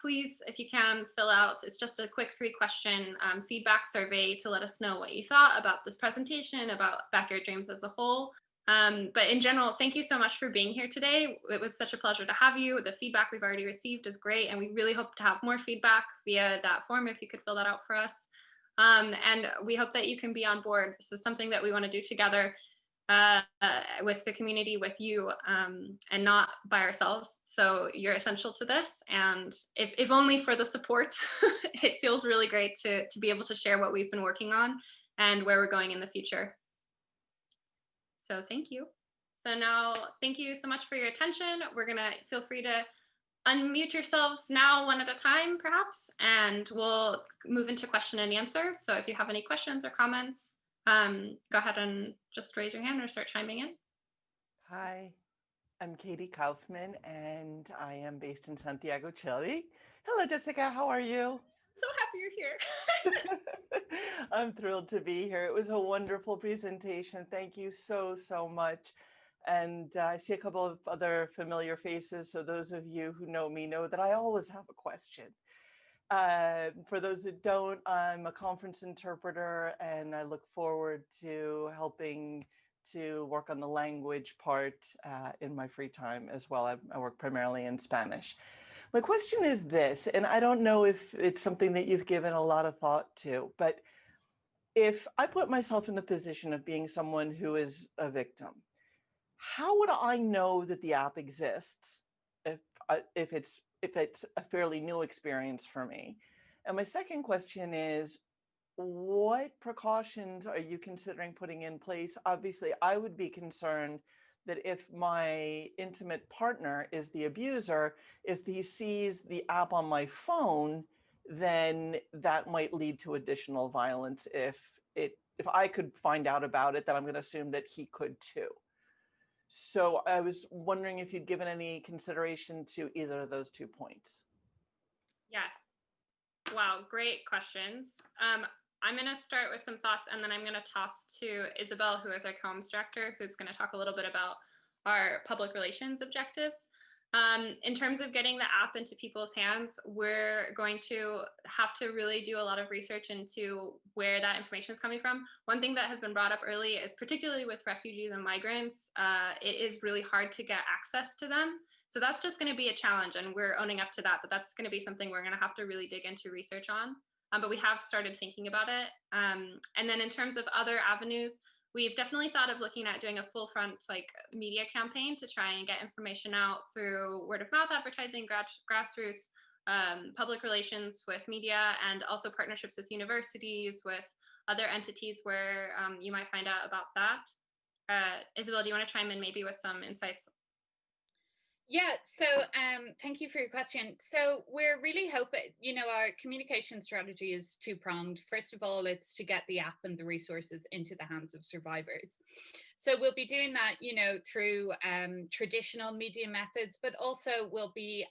A: Please, if you can, fill out, it's just a quick 3-question feedback survey to let us know what you thought about this presentation, about Backyard Dreams as a whole. But in general, thank you so much for being here today. It was such a pleasure to have you. The feedback we've already received is great, and we really hope to have more feedback via that form if you could fill that out for us. And we hope that you can be on board. This is something that we want to do together with the community, with you, and not by ourselves. So you're essential to this, and if only for the support, it feels really great to be able to share what we've been working on and where we're going in the future. So thank you. So now, thank you so much for your attention. We're gonna feel free to unmute yourselves now one at a time, perhaps, and we'll move into question and answer. So if you have any questions or comments, go ahead and just raise your hand or start chiming in.
G: Hi, I'm Katie Kaufman, and I am based in Santiago, Chile. Hello, Jessica. How are you?
A: So happy you're here.
G: I'm thrilled to be here. It was a wonderful presentation. Thank you so, so much. And I see a couple of other familiar faces. So those of you who know me know that I always have a question. For those that don't, I'm a conference interpreter, and I look forward to helping to work on the language part in my free time as well. I work primarily in Spanish. My question is this, and I don't know if it's something that you've given a lot of thought to, but if I put myself in the position of being someone who is a victim, how would I know that the app exists if it's a fairly new experience for me? And my second question is, what precautions are you considering putting in place? Obviously, I would be concerned that if my intimate partner is the abuser, if he sees the app on my phone, then that might lead to additional violence. If I could find out about it, then I'm going to assume that he could too. So I was wondering if you'd given any consideration to either of those 2 points.
A: Yes. Wow, great questions. I'm going to start with some thoughts, and then I'm going to toss to Isabel, who is our comms director, who's going to talk a little bit about our public relations objectives. In terms of getting the app into people's hands, we're going to have to really do a lot of research into where that information is coming from. One thing that has been brought up early is, particularly with refugees and migrants, it is really hard to get access to them. So that's just going to be a challenge, and we're owning up to that, but that's going to be something we're going to have to really dig into research on. But we have started thinking about it. And then in terms of other avenues, we've definitely thought of looking at doing a full front media campaign to try and get information out through word of mouth advertising, grassroots, public relations with media, and also partnerships with universities, with other entities where you might find out about that. Isabel, do you want to chime in maybe with some insights?
C: Yeah, so thank you for your question. So we're really hoping, our communication strategy is 2-pronged. First of all, it's to get the app and the resources into the hands of survivors. So we'll be doing that, through traditional media methods, but also we'll be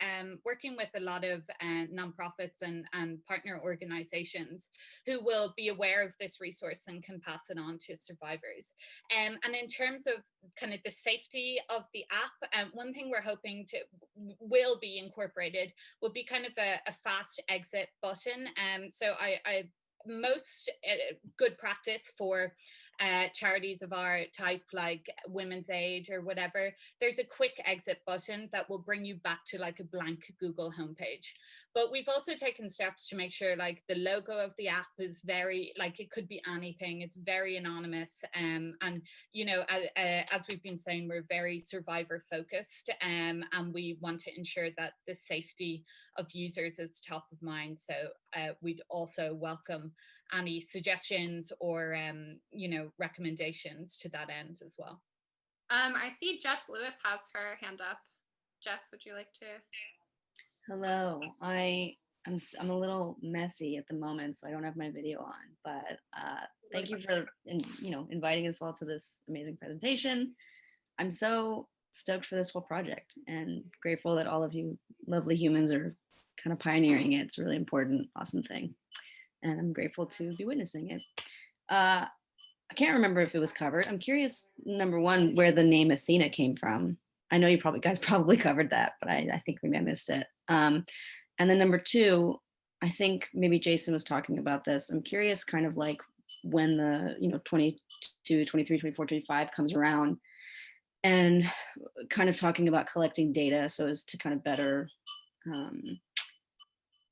C: working with a lot of nonprofits and partner organizations who will be aware of this resource and can pass it on to survivors. And in terms of kind of the safety of the app, one thing we're hoping will be incorporated will be kind of a fast exit button. So I most good practice for charities of our type, like Women's Aid or whatever, there's a quick exit button that will bring you back to like a blank Google homepage. But we've also taken steps to make sure like the logo of the app is very, like it could be anything, it's very anonymous. And as we've been saying, we're very survivor focused, and we want to ensure that the safety of users is top of mind. So we'd also welcome any suggestions or recommendations to that end as well.
A: I see Jess Lewis has her hand up. Jess, would you like to?
H: Hello, I'm a little messy at the moment, so I don't have my video on, but thank you for inviting us all to this amazing presentation. I'm so stoked for this whole project and grateful that all of you lovely humans are kind of pioneering it. It's a really important, awesome thing, and I'm grateful to be witnessing it. I can't remember if it was covered. I'm curious, number one, where the name Athena came from. I know you guys probably covered that, but I think we may have missed it. And then number two, I think maybe Jason was talking about this. I'm curious kind of like when the 22, 23, 24, 25 comes around, and kind of talking about collecting data so as to kind of better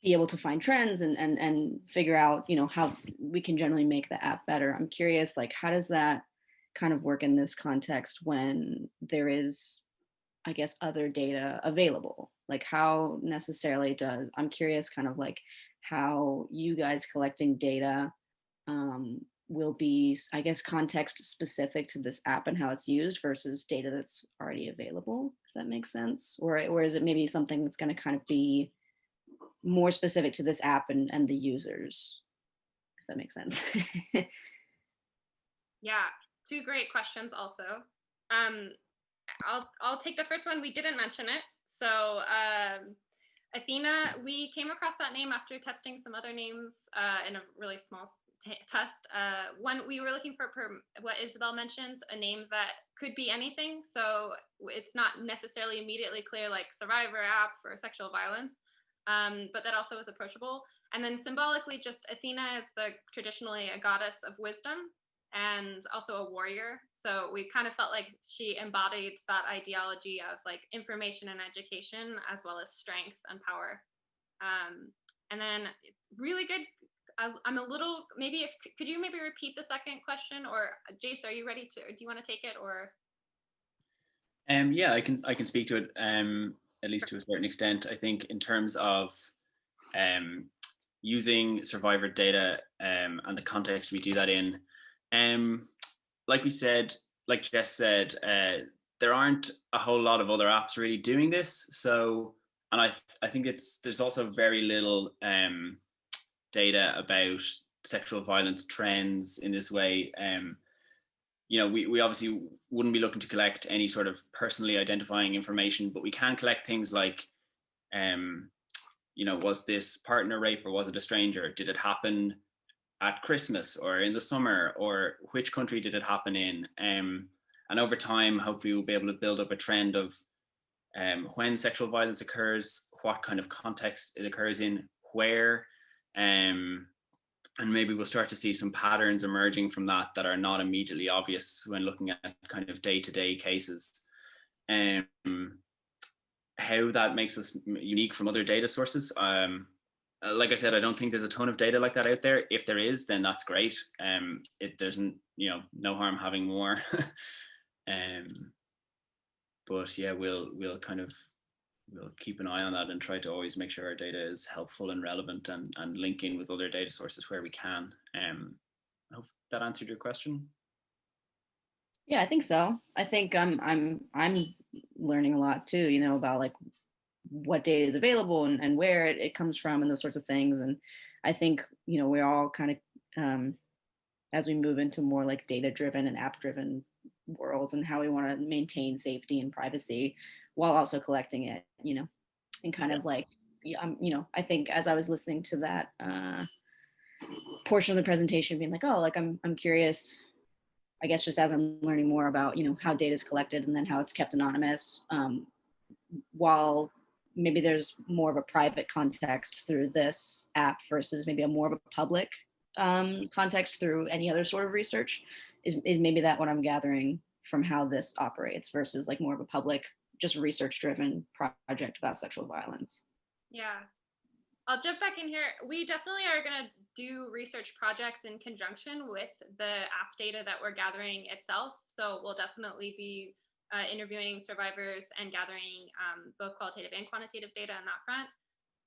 H: be able to find trends and figure out, how we can generally make the app better. I'm curious, like, how does that kind of work in this context when there is, I guess, other data available? Like, how necessarily I'm curious kind of like how you guys collecting data will be, I guess, context specific to this app and how it's used versus data that's already available, if that makes sense. Or is it maybe something that's going to kind of be more specific to this app and the users, if that makes sense?
A: Yeah, two great questions also. I'll take the first one. We didn't mention it. So Athena, we came across that name after testing some other names in a really small test. One, we were looking for what Isabel mentioned, a name that could be anything. So it's not necessarily immediately clear, like Survivor app for sexual violence, but that also was approachable. And then symbolically, just Athena is traditionally a goddess of wisdom and also a warrior. So we kind of felt like she embodied that ideology of like information and education, as well as strength and power. And then really good. I'm a little, could you maybe repeat the second question, or Jace, are you ready to, do you want to take it, or?
B: Yeah, I can speak to it at least to a certain extent. I think in terms of using survivor data and the context we do that in, like we said, like Jess said, there aren't a whole lot of other apps really doing this. So, and I think there's also very little data about sexual violence trends in this way. We obviously wouldn't be looking to collect any sort of personally identifying information, but we can collect things like, was this partner rape or was it a stranger? Did it happen at Christmas or in the summer, or which country did it happen in? And over time, hopefully we'll be able to build up a trend of when sexual violence occurs, what kind of context it occurs in, where, and maybe we'll start to see some patterns emerging from that are not immediately obvious when looking at kind of day-to-day cases. How that makes us unique from other data sources. Like I said, I don't think there's a ton of data like that out there. If there is, then that's great. There's no harm having more. But yeah, we'll keep an eye on that and try to always make sure our data is helpful and relevant and link in with other data sources where we can. I hope that answered your question.
H: Yeah, I think so. I think I'm learning a lot too, about like what data is available and where it comes from and those sorts of things. And I think, we're all kind of, as we move into more like data driven and app driven world and how we want to maintain safety and privacy while also collecting it, and kind of like, I think as I was listening to that portion of the presentation, being like, oh, like I'm curious, I guess just as I'm learning more about, how data is collected and then how it's kept anonymous, while maybe there's more of a private context through this app versus maybe a more of a public context through any other sort of research, is maybe that what I'm gathering from how this operates versus like more of a public, just research driven project about sexual violence.
A: Yeah, I'll jump back in here. We definitely are going to do research projects in conjunction with the app data that we're gathering itself. So we'll definitely be interviewing survivors and gathering both qualitative and quantitative data on that front.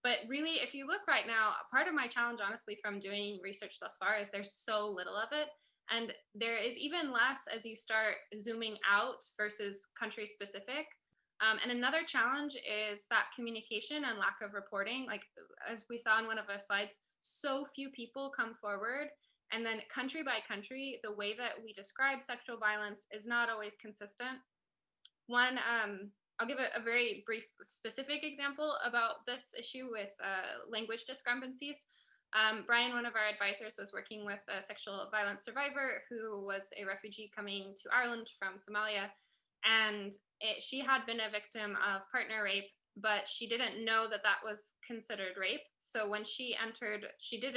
A: But really, if you look right now, part of my challenge, honestly, from doing research thus far is there's so little of it. And there is even less as you start zooming out versus country specific. And another challenge is that communication and lack of reporting. Like as we saw in one of our slides, so few people come forward. And then country by country, the way that we describe sexual violence is not always consistent. One, I'll give a very brief specific example about this issue with language discrepancies. Brian, one of our advisors, was working with a sexual violence survivor who was a refugee coming to Ireland from Somalia. And she had been a victim of partner rape, but she didn't know that that was considered rape. So when she entered, she did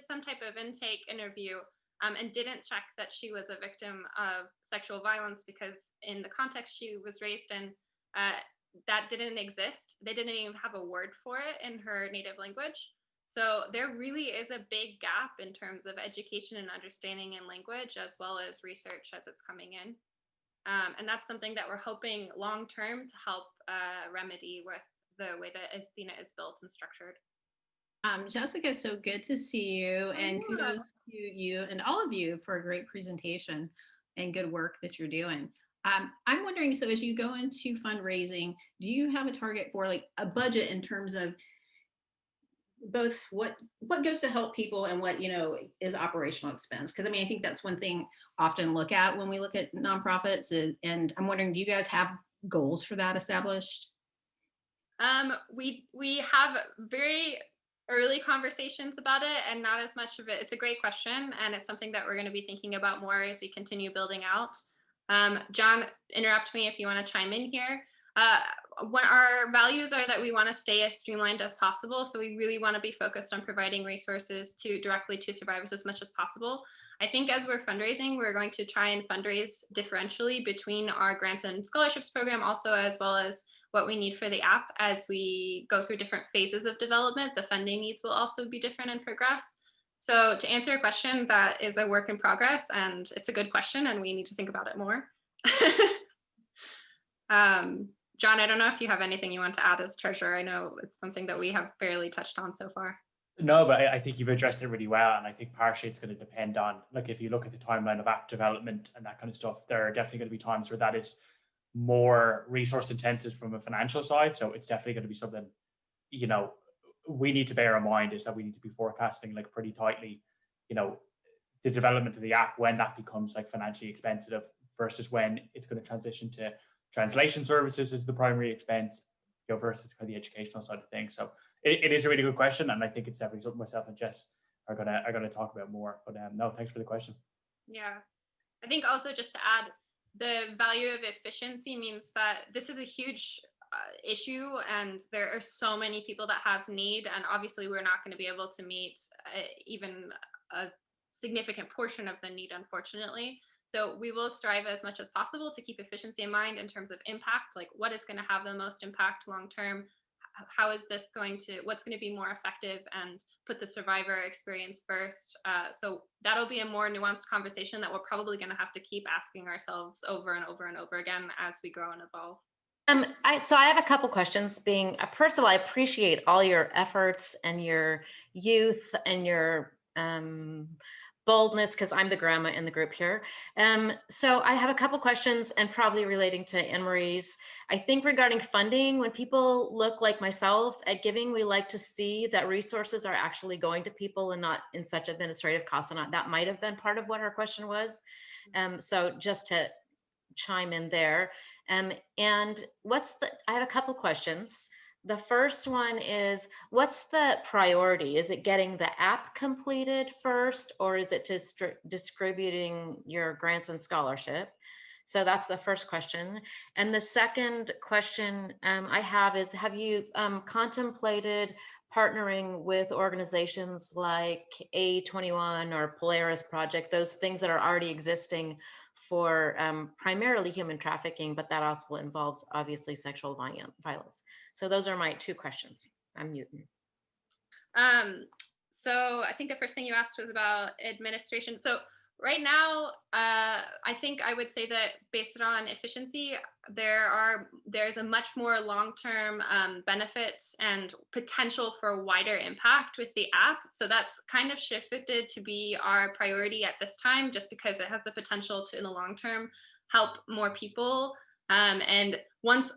A: some type of intake interview and didn't check that she was a victim of sexual violence, because in the context she was raised in, that didn't exist. They didn't even have a word for it in her native language. So there really is a big gap in terms of education and understanding in language, as well as research as it's coming in. And that's something that we're hoping long-term to help remedy with the way that Athena is built and structured.
I: Jessica, so good to see you, and kudos to you and all of you for a great presentation and good work that you're doing. I'm wondering, so as you go into fundraising, do you have a target for like a budget in terms of both what goes to help people and what, is operational expense? Because I mean, I think that's one thing often look at when we look at nonprofits, and I'm wondering, do you guys have goals for that established?
A: We have very early conversations about it, and not as much of it. It's a great question, and it's something that we're going to be thinking about more as we continue building out. John, interrupt me if you want to chime in here. What our values are that we want to stay as streamlined as possible. So we really want to be focused on providing resources directly to survivors as much as possible. I think as we're fundraising, we're going to try and fundraise differentially between our grants and scholarships program, also as well as what we need for the app. As we go through different phases of development, the funding needs will also be different and progress. So to answer your question, that is a work in progress, and it's a good question, and we need to think about it more. John, I don't know if you have anything you want to add as treasurer. I know it's something that we have barely touched on so far.
E: No, but I think you've addressed it really well. And I think partially it's going to depend on, like, if you look at the timeline of app development and that kind of stuff, there are definitely going to be times where that is more resource intensive from a financial side. So it's definitely going to be something, we need to bear in mind, is that we need to be forecasting like pretty tightly, the development of the app, when that becomes like financially expensive versus when it's going to transition to translation services as the primary expense, versus kind of the educational side of things. So it is a really good question, and I think it's definitely something myself and Jess are gonna talk about more. But no, thanks for the question.
A: Yeah, I think also just to add, the value of efficiency means that this is a huge issue, and there are so many people that have need, and obviously we're not going to be able to meet even a significant portion of the need, unfortunately. So we will strive as much as possible to keep efficiency in mind in terms of impact, like what is going to have the most impact long term, how is this what's going to be more effective, and put the survivor experience first. So that'll be a more nuanced conversation that we're probably going to have to keep asking ourselves over and over and over again as we grow and evolve.
J: So I have a couple questions. First of all, I appreciate all your efforts and your youth and your boldness, because I'm the grandma in the group here. So I have a couple questions, and probably relating to Anne-Marie's. I think regarding funding, when people look like myself at giving, we like to see that resources are actually going to people and not in such administrative costs. And that might have been part of what her question was. So just to chime in there. And I have a couple questions. The first one is, what's the priority? Is it getting the app completed first, or is it distributing your grants and scholarship? So that's the first question. And the second question I have is, have you contemplated partnering with organizations like A21 or Polaris Project, those things that are already existing for primarily human trafficking, but that also involves obviously sexual violence? So those are my two questions. I'm muting.
A: So I think the first thing you asked was about administration. So right now, I think I would say that based on efficiency, there's a much more long-term benefit and potential for wider impact with the app. So that's kind of shifted to be our priority at this time, just because it has the potential to, in the long term, help more people. And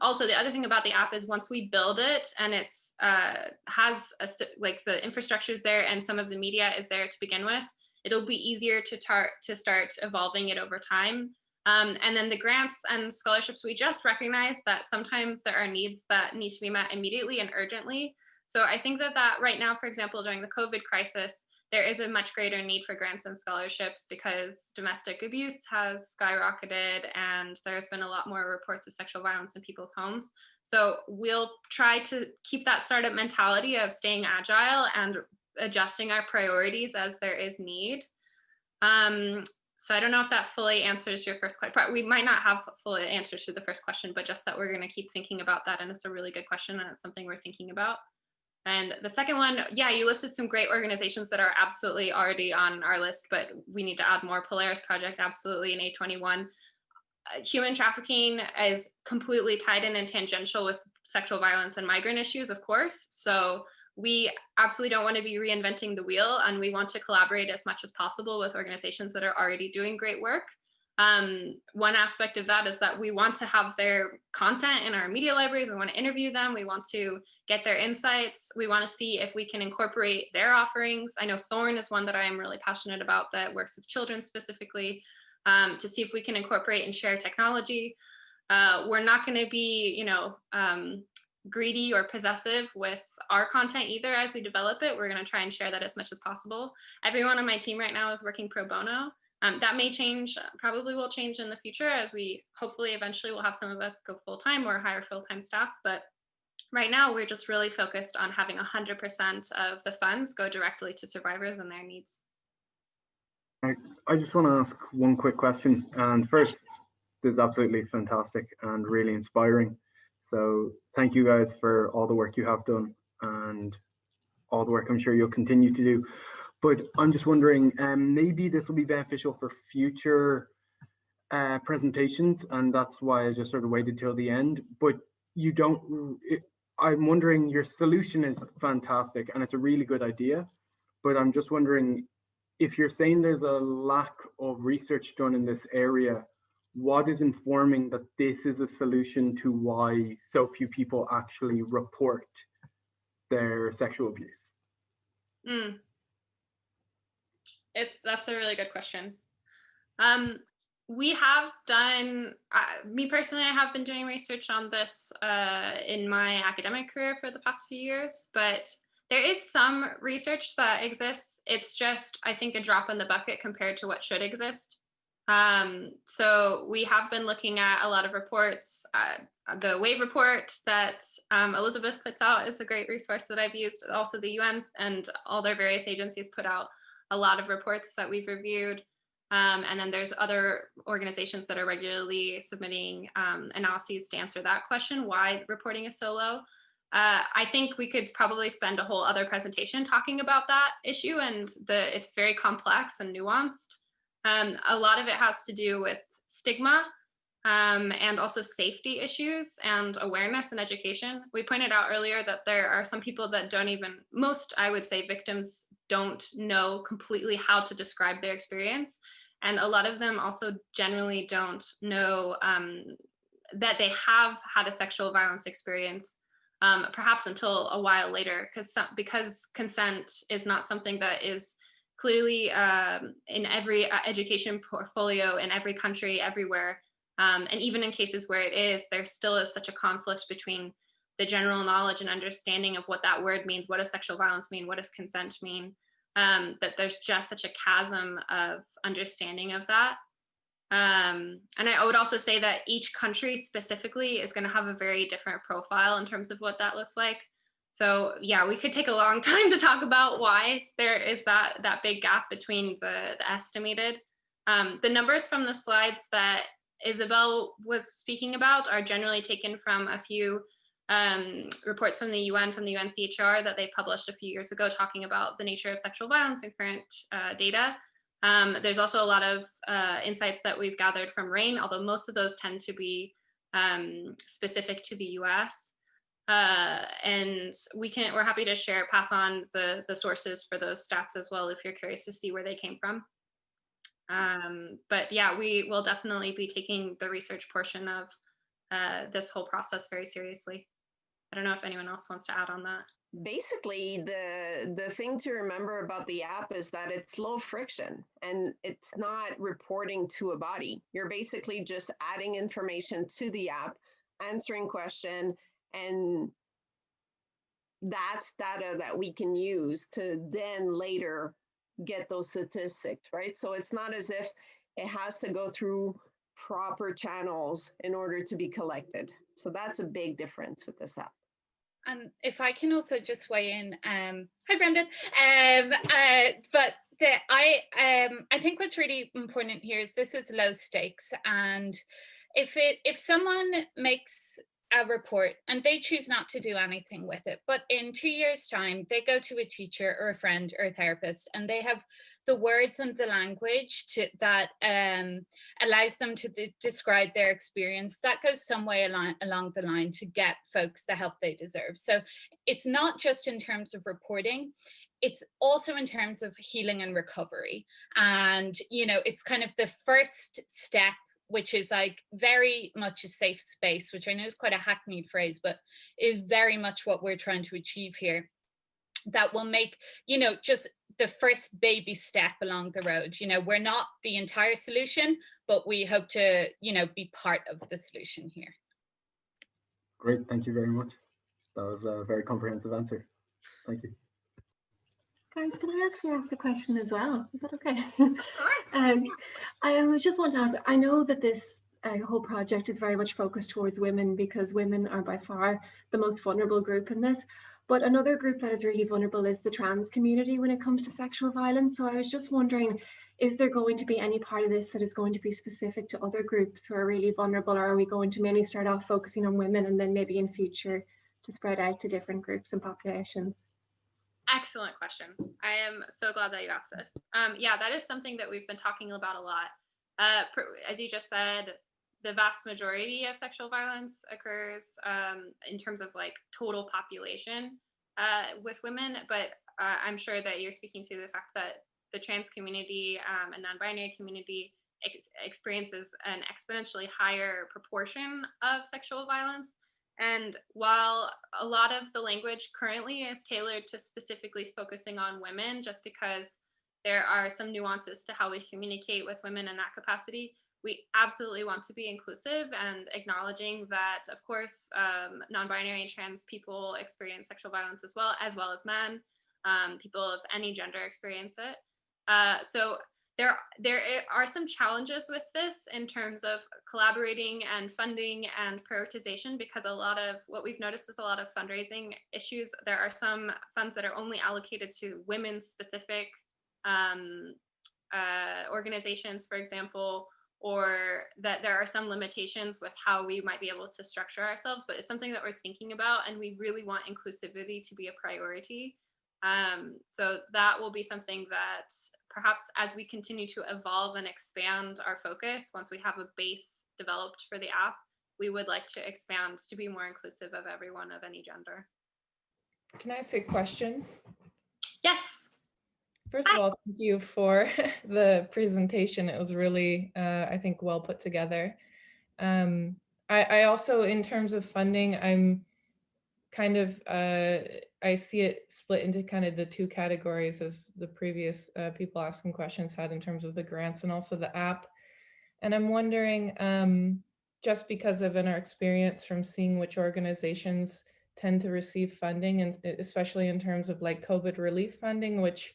A: also the other thing about the app is once we build it and it's has like the infrastructure is there and some of the media is there to begin with, it'll be easier to start evolving it over time. And then the grants and scholarships, we just recognize that sometimes there are needs that need to be met immediately and urgently. So I think that right now, for example, during the COVID crisis, there is a much greater need for grants and scholarships because domestic abuse has skyrocketed and there's been a lot more reports of sexual violence in people's homes. So we'll try to keep that startup mentality of staying agile and adjusting our priorities as there is need. So I don't know if that fully answers your first question. We might not have full answers to the first question, but just that we're going to keep thinking about that. And it's a really good question and it's something we're thinking about. And the second one, yeah, you listed some great organizations that are absolutely already on our list, but we need to add more. Polaris Project, absolutely, and A21. Human trafficking is completely tied in and tangential with sexual violence and migrant issues, of course. So we absolutely don't want to be reinventing the wheel, and we want to collaborate as much as possible with organizations that are already doing great work. One aspect of that is that we want to have their content in our media libraries. We want to interview them. We want to get their insights. We want to see if we can incorporate their offerings. I know Thorn is one that I am really passionate about that works with children specifically, to see if we can incorporate and share technology. We're not going to be, greedy or possessive with our content either as we develop it. We're going to try and share that as much as possible. Everyone on my team right now is working pro bono. That may change, probably will change in the future as we hopefully eventually will have some of us go full-time or hire full-time staff. But right now we're just really focused on having 100% of the funds go directly to survivors and their needs.
K: I just want to ask one quick question. And first, this is absolutely fantastic and really inspiring. So thank you guys for all the work you have done and all the work I'm sure you'll continue to do. But I'm just wondering, maybe this will be beneficial for future presentations, and that's why I just sort of waited till the end. But I'm wondering, your solution is fantastic and it's a really good idea, but I'm just wondering, if you're saying there's a lack of research done in this area, what is informing that this is a solution to why so few people actually report their sexual abuse?
A: That's a really good question. We have done, me personally, I have been doing research on this in my academic career for the past few years, but there is some research that exists. It's just, I think, a drop in the bucket compared to what should exist. So we have been looking at a lot of reports. The WAVE report that Elizabeth puts out is a great resource that I've used. Also the UN and all their various agencies put out a lot of reports that we've reviewed. And then there's other organizations that are regularly submitting analyses to answer that question, why reporting is so low. I think we could probably spend a whole other presentation talking about that issue, and it's very complex and nuanced. A lot of it has to do with stigma and also safety issues and awareness and education. We pointed out earlier that there are some people that most, I would say, victims don't know completely how to describe their experience. And a lot of them also generally don't know that they have had a sexual violence experience, perhaps until a while later, because consent is not something that is clearly in every education portfolio in every country, everywhere. And even in cases where it is, there still is such a conflict between the general knowledge and understanding of what that word means, what does sexual violence mean, what does consent mean, that there's just such a chasm of understanding of that. And I would also say that each country specifically is going to have a very different profile in terms of what that looks like. So yeah, we could take a long time to talk about why there is that big gap between the estimated. The numbers from the slides that Isabel was speaking about are generally taken from a few reports from the UN, from the UNCHR that they published a few years ago talking about the nature of sexual violence and current data. There's also a lot of insights that we've gathered from RAIN, although most of those tend to be specific to the US. And we're happy to pass on the sources for those stats as well if you're curious to see where they came from. But yeah, we will definitely be taking the research portion of this whole process very seriously. I don't know if anyone else wants to add on that.
F: Basically, the thing to remember about the app is that it's low friction and it's not reporting to a body. You're basically just adding information to the app, answering question, and that's data that we can use to then later get those statistics, right? So it's not as if it has to go through proper channels in order to be collected. So that's a big difference with this app.
C: And if I can also just weigh in, hi Brendan, but I think what's really important here is this is low stakes, and if someone makes a report and they choose not to do anything with it, but in 2 years' time they go to a teacher or a friend or a therapist and they have the words and the language that allows them to describe their experience, that goes some way along the line to get folks the help they deserve. So it's not just in terms of reporting, it's also in terms of healing and recovery. And, you know, it's kind of the first step, which is like very much a safe space, which I know is quite a hackneyed phrase, but is very much what we're trying to achieve here. That will make, you know, just the first baby step along the road. You know, we're not the entire solution, but we hope to, you know, be part of the solution here.
K: Great, thank you very much. That was a very comprehensive answer. Thank you.
L: Guys, can I actually ask a question as well? Is that okay? I just want to ask, I know that this whole project is very much focused towards women because women are by far the most vulnerable group in this, but another group that is really vulnerable is the trans community when it comes to sexual violence. So I was just wondering, is there going to be any part of this that is going to be specific to other groups who are really vulnerable, or are we going to mainly start off focusing on women and then maybe in future to spread out to different groups and populations?
A: Excellent question. I am so glad that you asked this. Yeah, that is something that we've been talking about a lot. As you just said, the vast majority of sexual violence occurs in terms of like total population with women, but I'm sure that you're speaking to the fact that the trans community and non-binary community experiences an exponentially higher proportion of sexual violence. And while a lot of the language currently is tailored to specifically focusing on women, just because there are some nuances to how we communicate with women in that capacity, we absolutely want to be inclusive and acknowledging that, of course, non-binary and trans people experience sexual violence as well as men. People of any gender experience it. So there are some challenges with this in terms of collaborating and funding and prioritization, because a lot of what we've noticed is a lot of fundraising issues. There are some funds that are only allocated to women-specific organizations, for example, or that there are some limitations with how we might be able to structure ourselves, but it's something that we're thinking about, and we really want inclusivity to be a priority. So that will be something that perhaps as we continue to evolve and expand our focus, once we have a base developed for the app, we would like to expand to be more inclusive of everyone of any gender.
M: Can I ask a question?
A: Yes.
M: First of all, thank you for the presentation. It was really, I think, well put together. I also, in terms of funding, I'm kind of, I see it split into kind of the two categories as the previous people asking questions had in terms of the grants and also the app. And I'm wondering, just because of in our experience from seeing which organizations tend to receive funding, and especially in terms of like COVID relief funding, which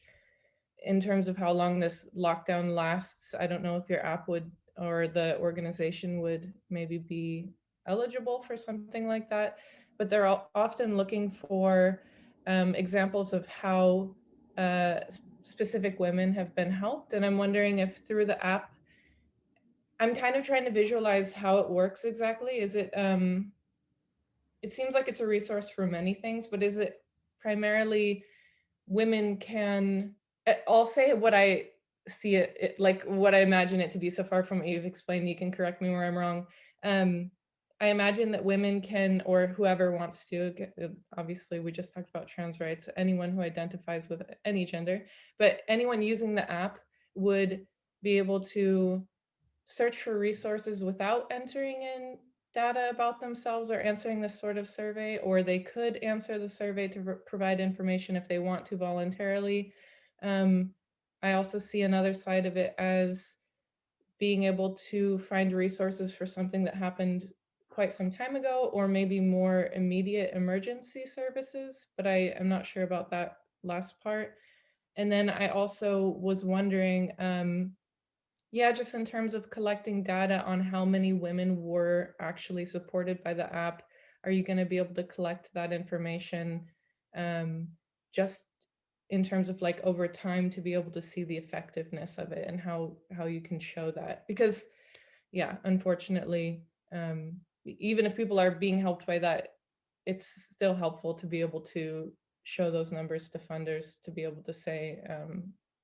M: in terms of how long this lockdown lasts, I don't know if your app would or the organization would maybe be eligible for something like that, but they're often looking for examples of how specific women have been helped. And I'm wondering if through the app, I'm kind of trying to visualize how it works exactly. Is it, it seems like it's a resource for many things, but is it primarily women can, I'll say what I see it like what I imagine it to be so far from what you've explained. You can correct me where I'm wrong. I imagine that women can, or whoever wants to, obviously we just talked about trans rights, anyone who identifies with any gender, but anyone using the app would be able to search for resources without entering in data about themselves or answering this sort of survey, or they could answer the survey to provide information if they want to voluntarily. I also see another side of it as being able to find resources for something that happened quite some time ago, or maybe more immediate emergency services, but I am not sure about that last part. And then I also was wondering, yeah, just in terms of collecting data on how many women were actually supported by the app, are you going to be able to collect that information just in terms of like over time to be able to see the effectiveness of it and how you can show that? Because yeah, unfortunately, even if people are being helped by that, it's still helpful to be able to show those numbers to funders to be able to say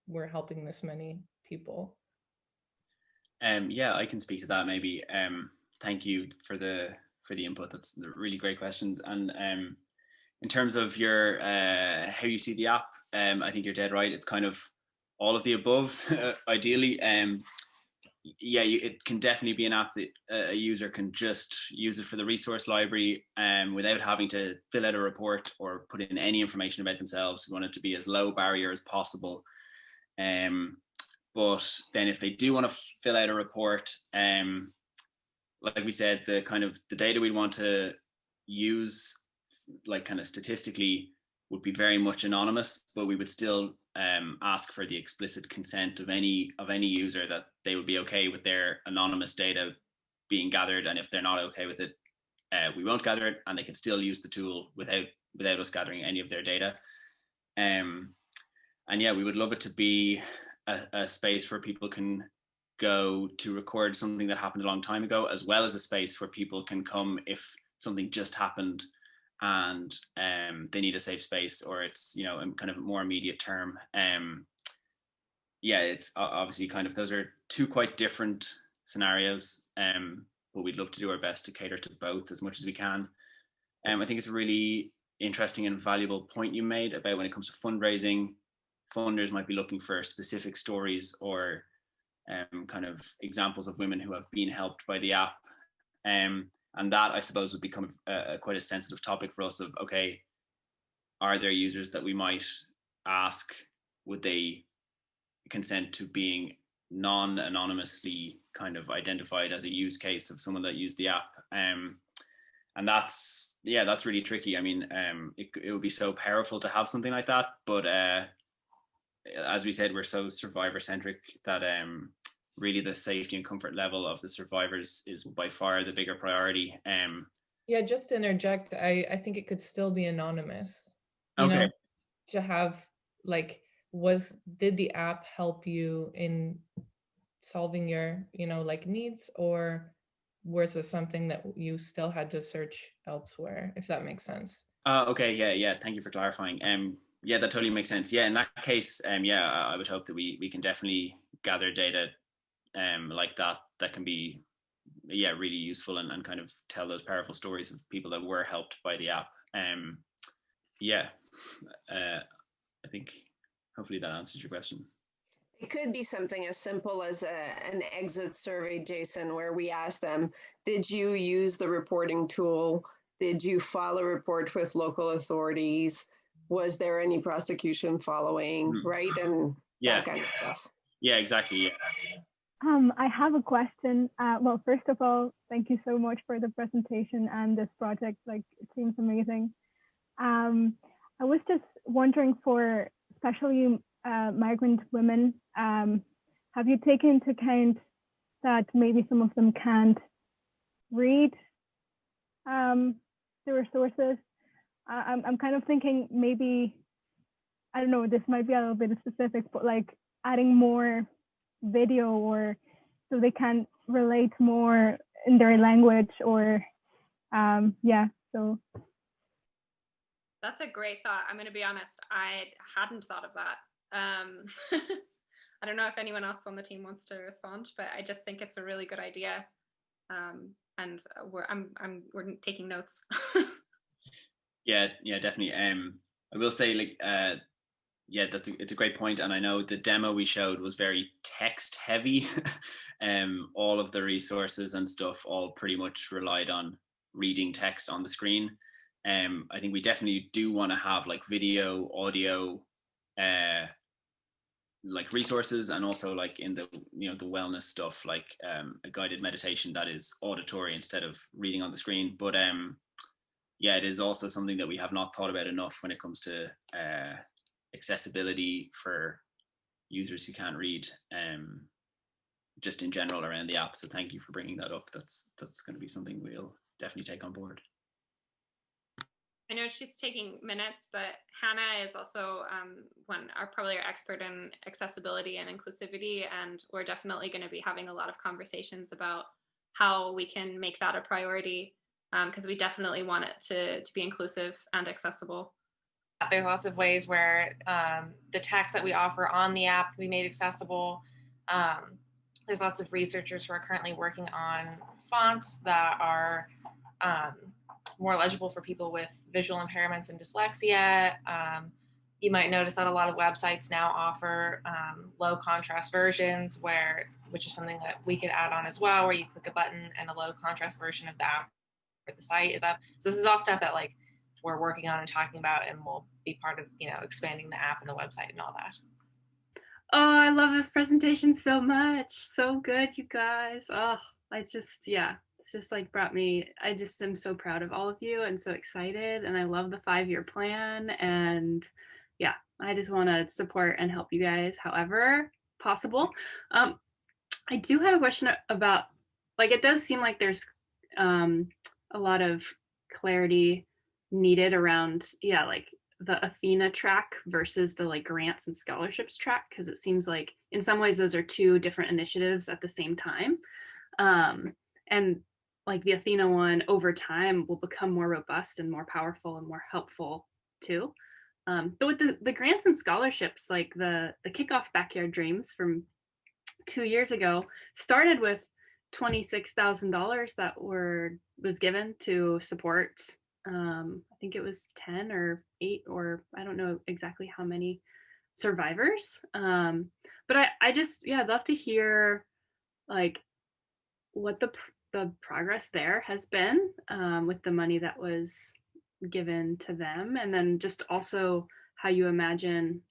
M: we're helping this many people.
B: Yeah, I can speak to that maybe. Thank you for the input. That's really great questions. And in terms of your how you see the app, I think you're dead right. It's kind of all of the above, ideally. Yeah, it can definitely be an app that a user can just use it for the resource library without having to fill out a report or put in any information about themselves. We want it to be as low barrier as possible. But then if they do want to fill out a report, like we said, the data we want to use, like kind of statistically, would be very much anonymous, but we would still ask for the explicit consent of any user that they would be okay with their anonymous data being gathered. And if they're not okay with it, we won't gather it, and they can still use the tool without us gathering any of their data. And yeah, we would love it to be a space where people can go to record something that happened a long time ago, as well as a space where people can come if something just happened and they need a safe space, or it's kind of a more immediate term. Yeah, it's obviously kind of, those are two quite different scenarios, but we'd love to do our best to cater to both as much as we can. I think it's a really interesting and valuable point you made about when it comes to fundraising, funders might be looking for specific stories or kind of examples of women who have been helped by the app. And that, I suppose, would become quite a sensitive topic for us of, okay, are there users that we might ask, would they consent to being non-anonymously kind of identified as a use case of someone that used the app? And that's really tricky. I mean, it would be so powerful to have something like that, but as we said, we're so survivor centric that really the safety and comfort level of the survivors is by far the bigger priority.
M: Yeah, just to interject, I think it could still be anonymous.
B: Okay.
M: To have like, did the app help you in solving your like needs, or was it something that you still had to search elsewhere, if that makes sense?
B: Okay, yeah, thank you for clarifying. Yeah, that totally makes sense. Yeah, in that case, yeah, I would hope that we can definitely gather data like that can be, yeah, really useful and kind of tell those powerful stories of people that were helped by the app. Yeah, I think hopefully that answers your question.
F: It could be something as simple as an exit survey, Jason, where we ask them, did you use the reporting tool? Did you file a report with local authorities? Was there any prosecution following, right? And
B: yeah,
F: that kind of stuff.
B: Yeah, exactly. Yeah.
N: I have a question. Well, first of all, thank you so much for the presentation and this project. Like, it seems amazing. I was just wondering, for especially migrant women, have you taken into account that maybe some of them can't read the resources? I'm kind of thinking maybe, I don't know, this might be a little bit specific, but like adding more video, or so they can relate more in their language, or yeah, so.
A: That's a great thought. I'm going to be honest, I hadn't thought of that. I don't know if anyone else on the team wants to respond, but I just think it's a really good idea. And we're taking notes.
B: Yeah, definitely. I will say, like, yeah, it's a great point, and I know the demo we showed was very text heavy. All of the resources and stuff all pretty much relied on reading text on the screen. I think we definitely do want to have like video, audio, like resources, and also like in the the wellness stuff, like a guided meditation that is auditory instead of reading on the screen. But yeah, it is also something that we have not thought about enough when it comes to accessibility for users who can't read, just in general around the app. So thank you for bringing that up. That's going to be something we'll definitely take on board.
A: I know she's taking minutes, but Hannah is also probably our expert in accessibility and inclusivity, and we're definitely going to be having a lot of conversations about how we can make that a priority, because we definitely want it to be inclusive and accessible.
D: There's lots of ways where the text that we offer on the app can be made accessible. There's lots of researchers who are currently working on fonts that are more legible for people with visual impairments and dyslexia. You might notice that a lot of websites now offer low contrast versions, which is something that we could add on as well, where you click a button and a low contrast version of the app or the site is up. So this is all stuff that like we're working on and talking about, and will be part of expanding the app and the website and all that.
O: Oh, I love this presentation so much. So good, you guys. Oh, it's just like brought me, I just am so proud of all of you and so excited, and I love the 5-year plan, and yeah, I just want to support and help you guys however possible. I do have a question about, like, it does seem like there's a lot of clarity needed around, like the Athena track versus the like grants and scholarships track, because it seems like in some ways those are two different initiatives at the same time. And like the Athena one over time will become more robust and more powerful and more helpful too. But with the grants and scholarships, like the kickoff Backyard Dreams from 2 years ago started with $26,000 that was given to support, I think it was 10 or 8, or I don't know exactly how many survivors. But I just, I'd love to hear like what the progress there has been with the money that was given to them, and then just also how you imagine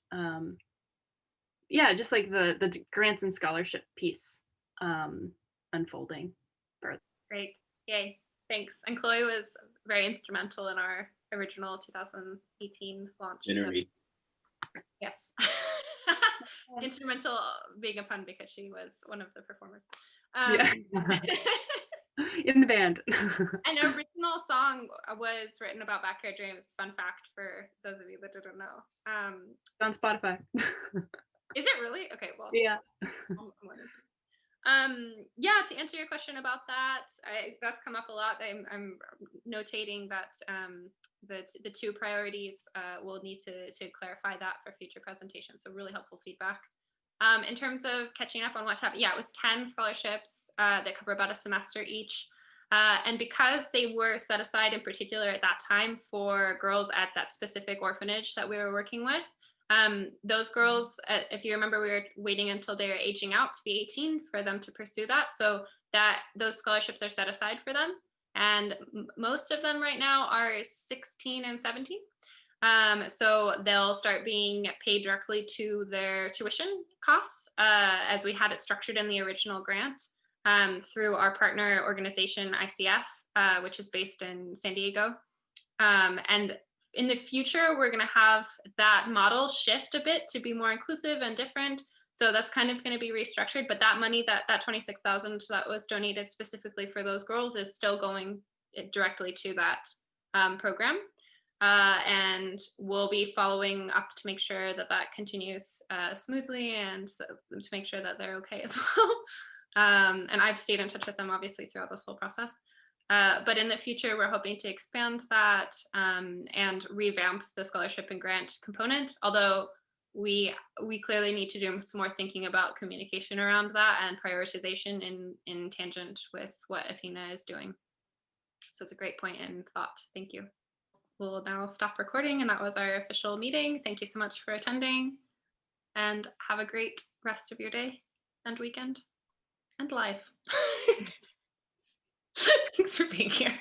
O: just like the grants and scholarship piece unfolding further.
A: Great, yay, thanks. And Chloe was very instrumental in our original 2018 launch.
B: Literally.
A: So, yes. Instrumental being a pun because she was one of the performers.
O: In the band.
A: An original song was written about Backyard Dreams. Fun fact for those of you that didn't know.
O: On Spotify.
A: Is it really? Okay, well.
O: Yeah.
A: To answer your question about that, that's come up a lot. I'm notating that the 2 priorities will need to clarify that for future presentations. So really helpful feedback. In terms of catching up on what's happened, it was 10 scholarships that cover about a semester each. And because they were set aside in particular at that time for girls at that specific orphanage that we were working with, those girls, if you remember, we were waiting until they were aging out to be 18 for them to pursue that. So that those scholarships are set aside for them. And most of them right now are 16 and 17. So they'll start being paid directly to their tuition costs, as we had it structured in the original grant, through our partner organization, ICF, which is based in San Diego. And in the future, we're going to have that model shift a bit to be more inclusive and different. So that's kind of going to be restructured, but that money, that 26,000 that was donated specifically for those girls, is still going directly to that program. And we'll be following up to make sure that that continues smoothly, and to make sure that they're okay as well. And I've stayed in touch with them obviously throughout this whole process. But in the future, we're hoping to expand that and revamp the scholarship and grant component, although we clearly need to do some more thinking about communication around that and prioritization in tangent with what Athena is doing. So it's a great point and thought. Thank you. We'll now stop recording, and that was our official meeting. Thank you so much for attending, and have a great rest of your day and weekend and life. Thanks for being here.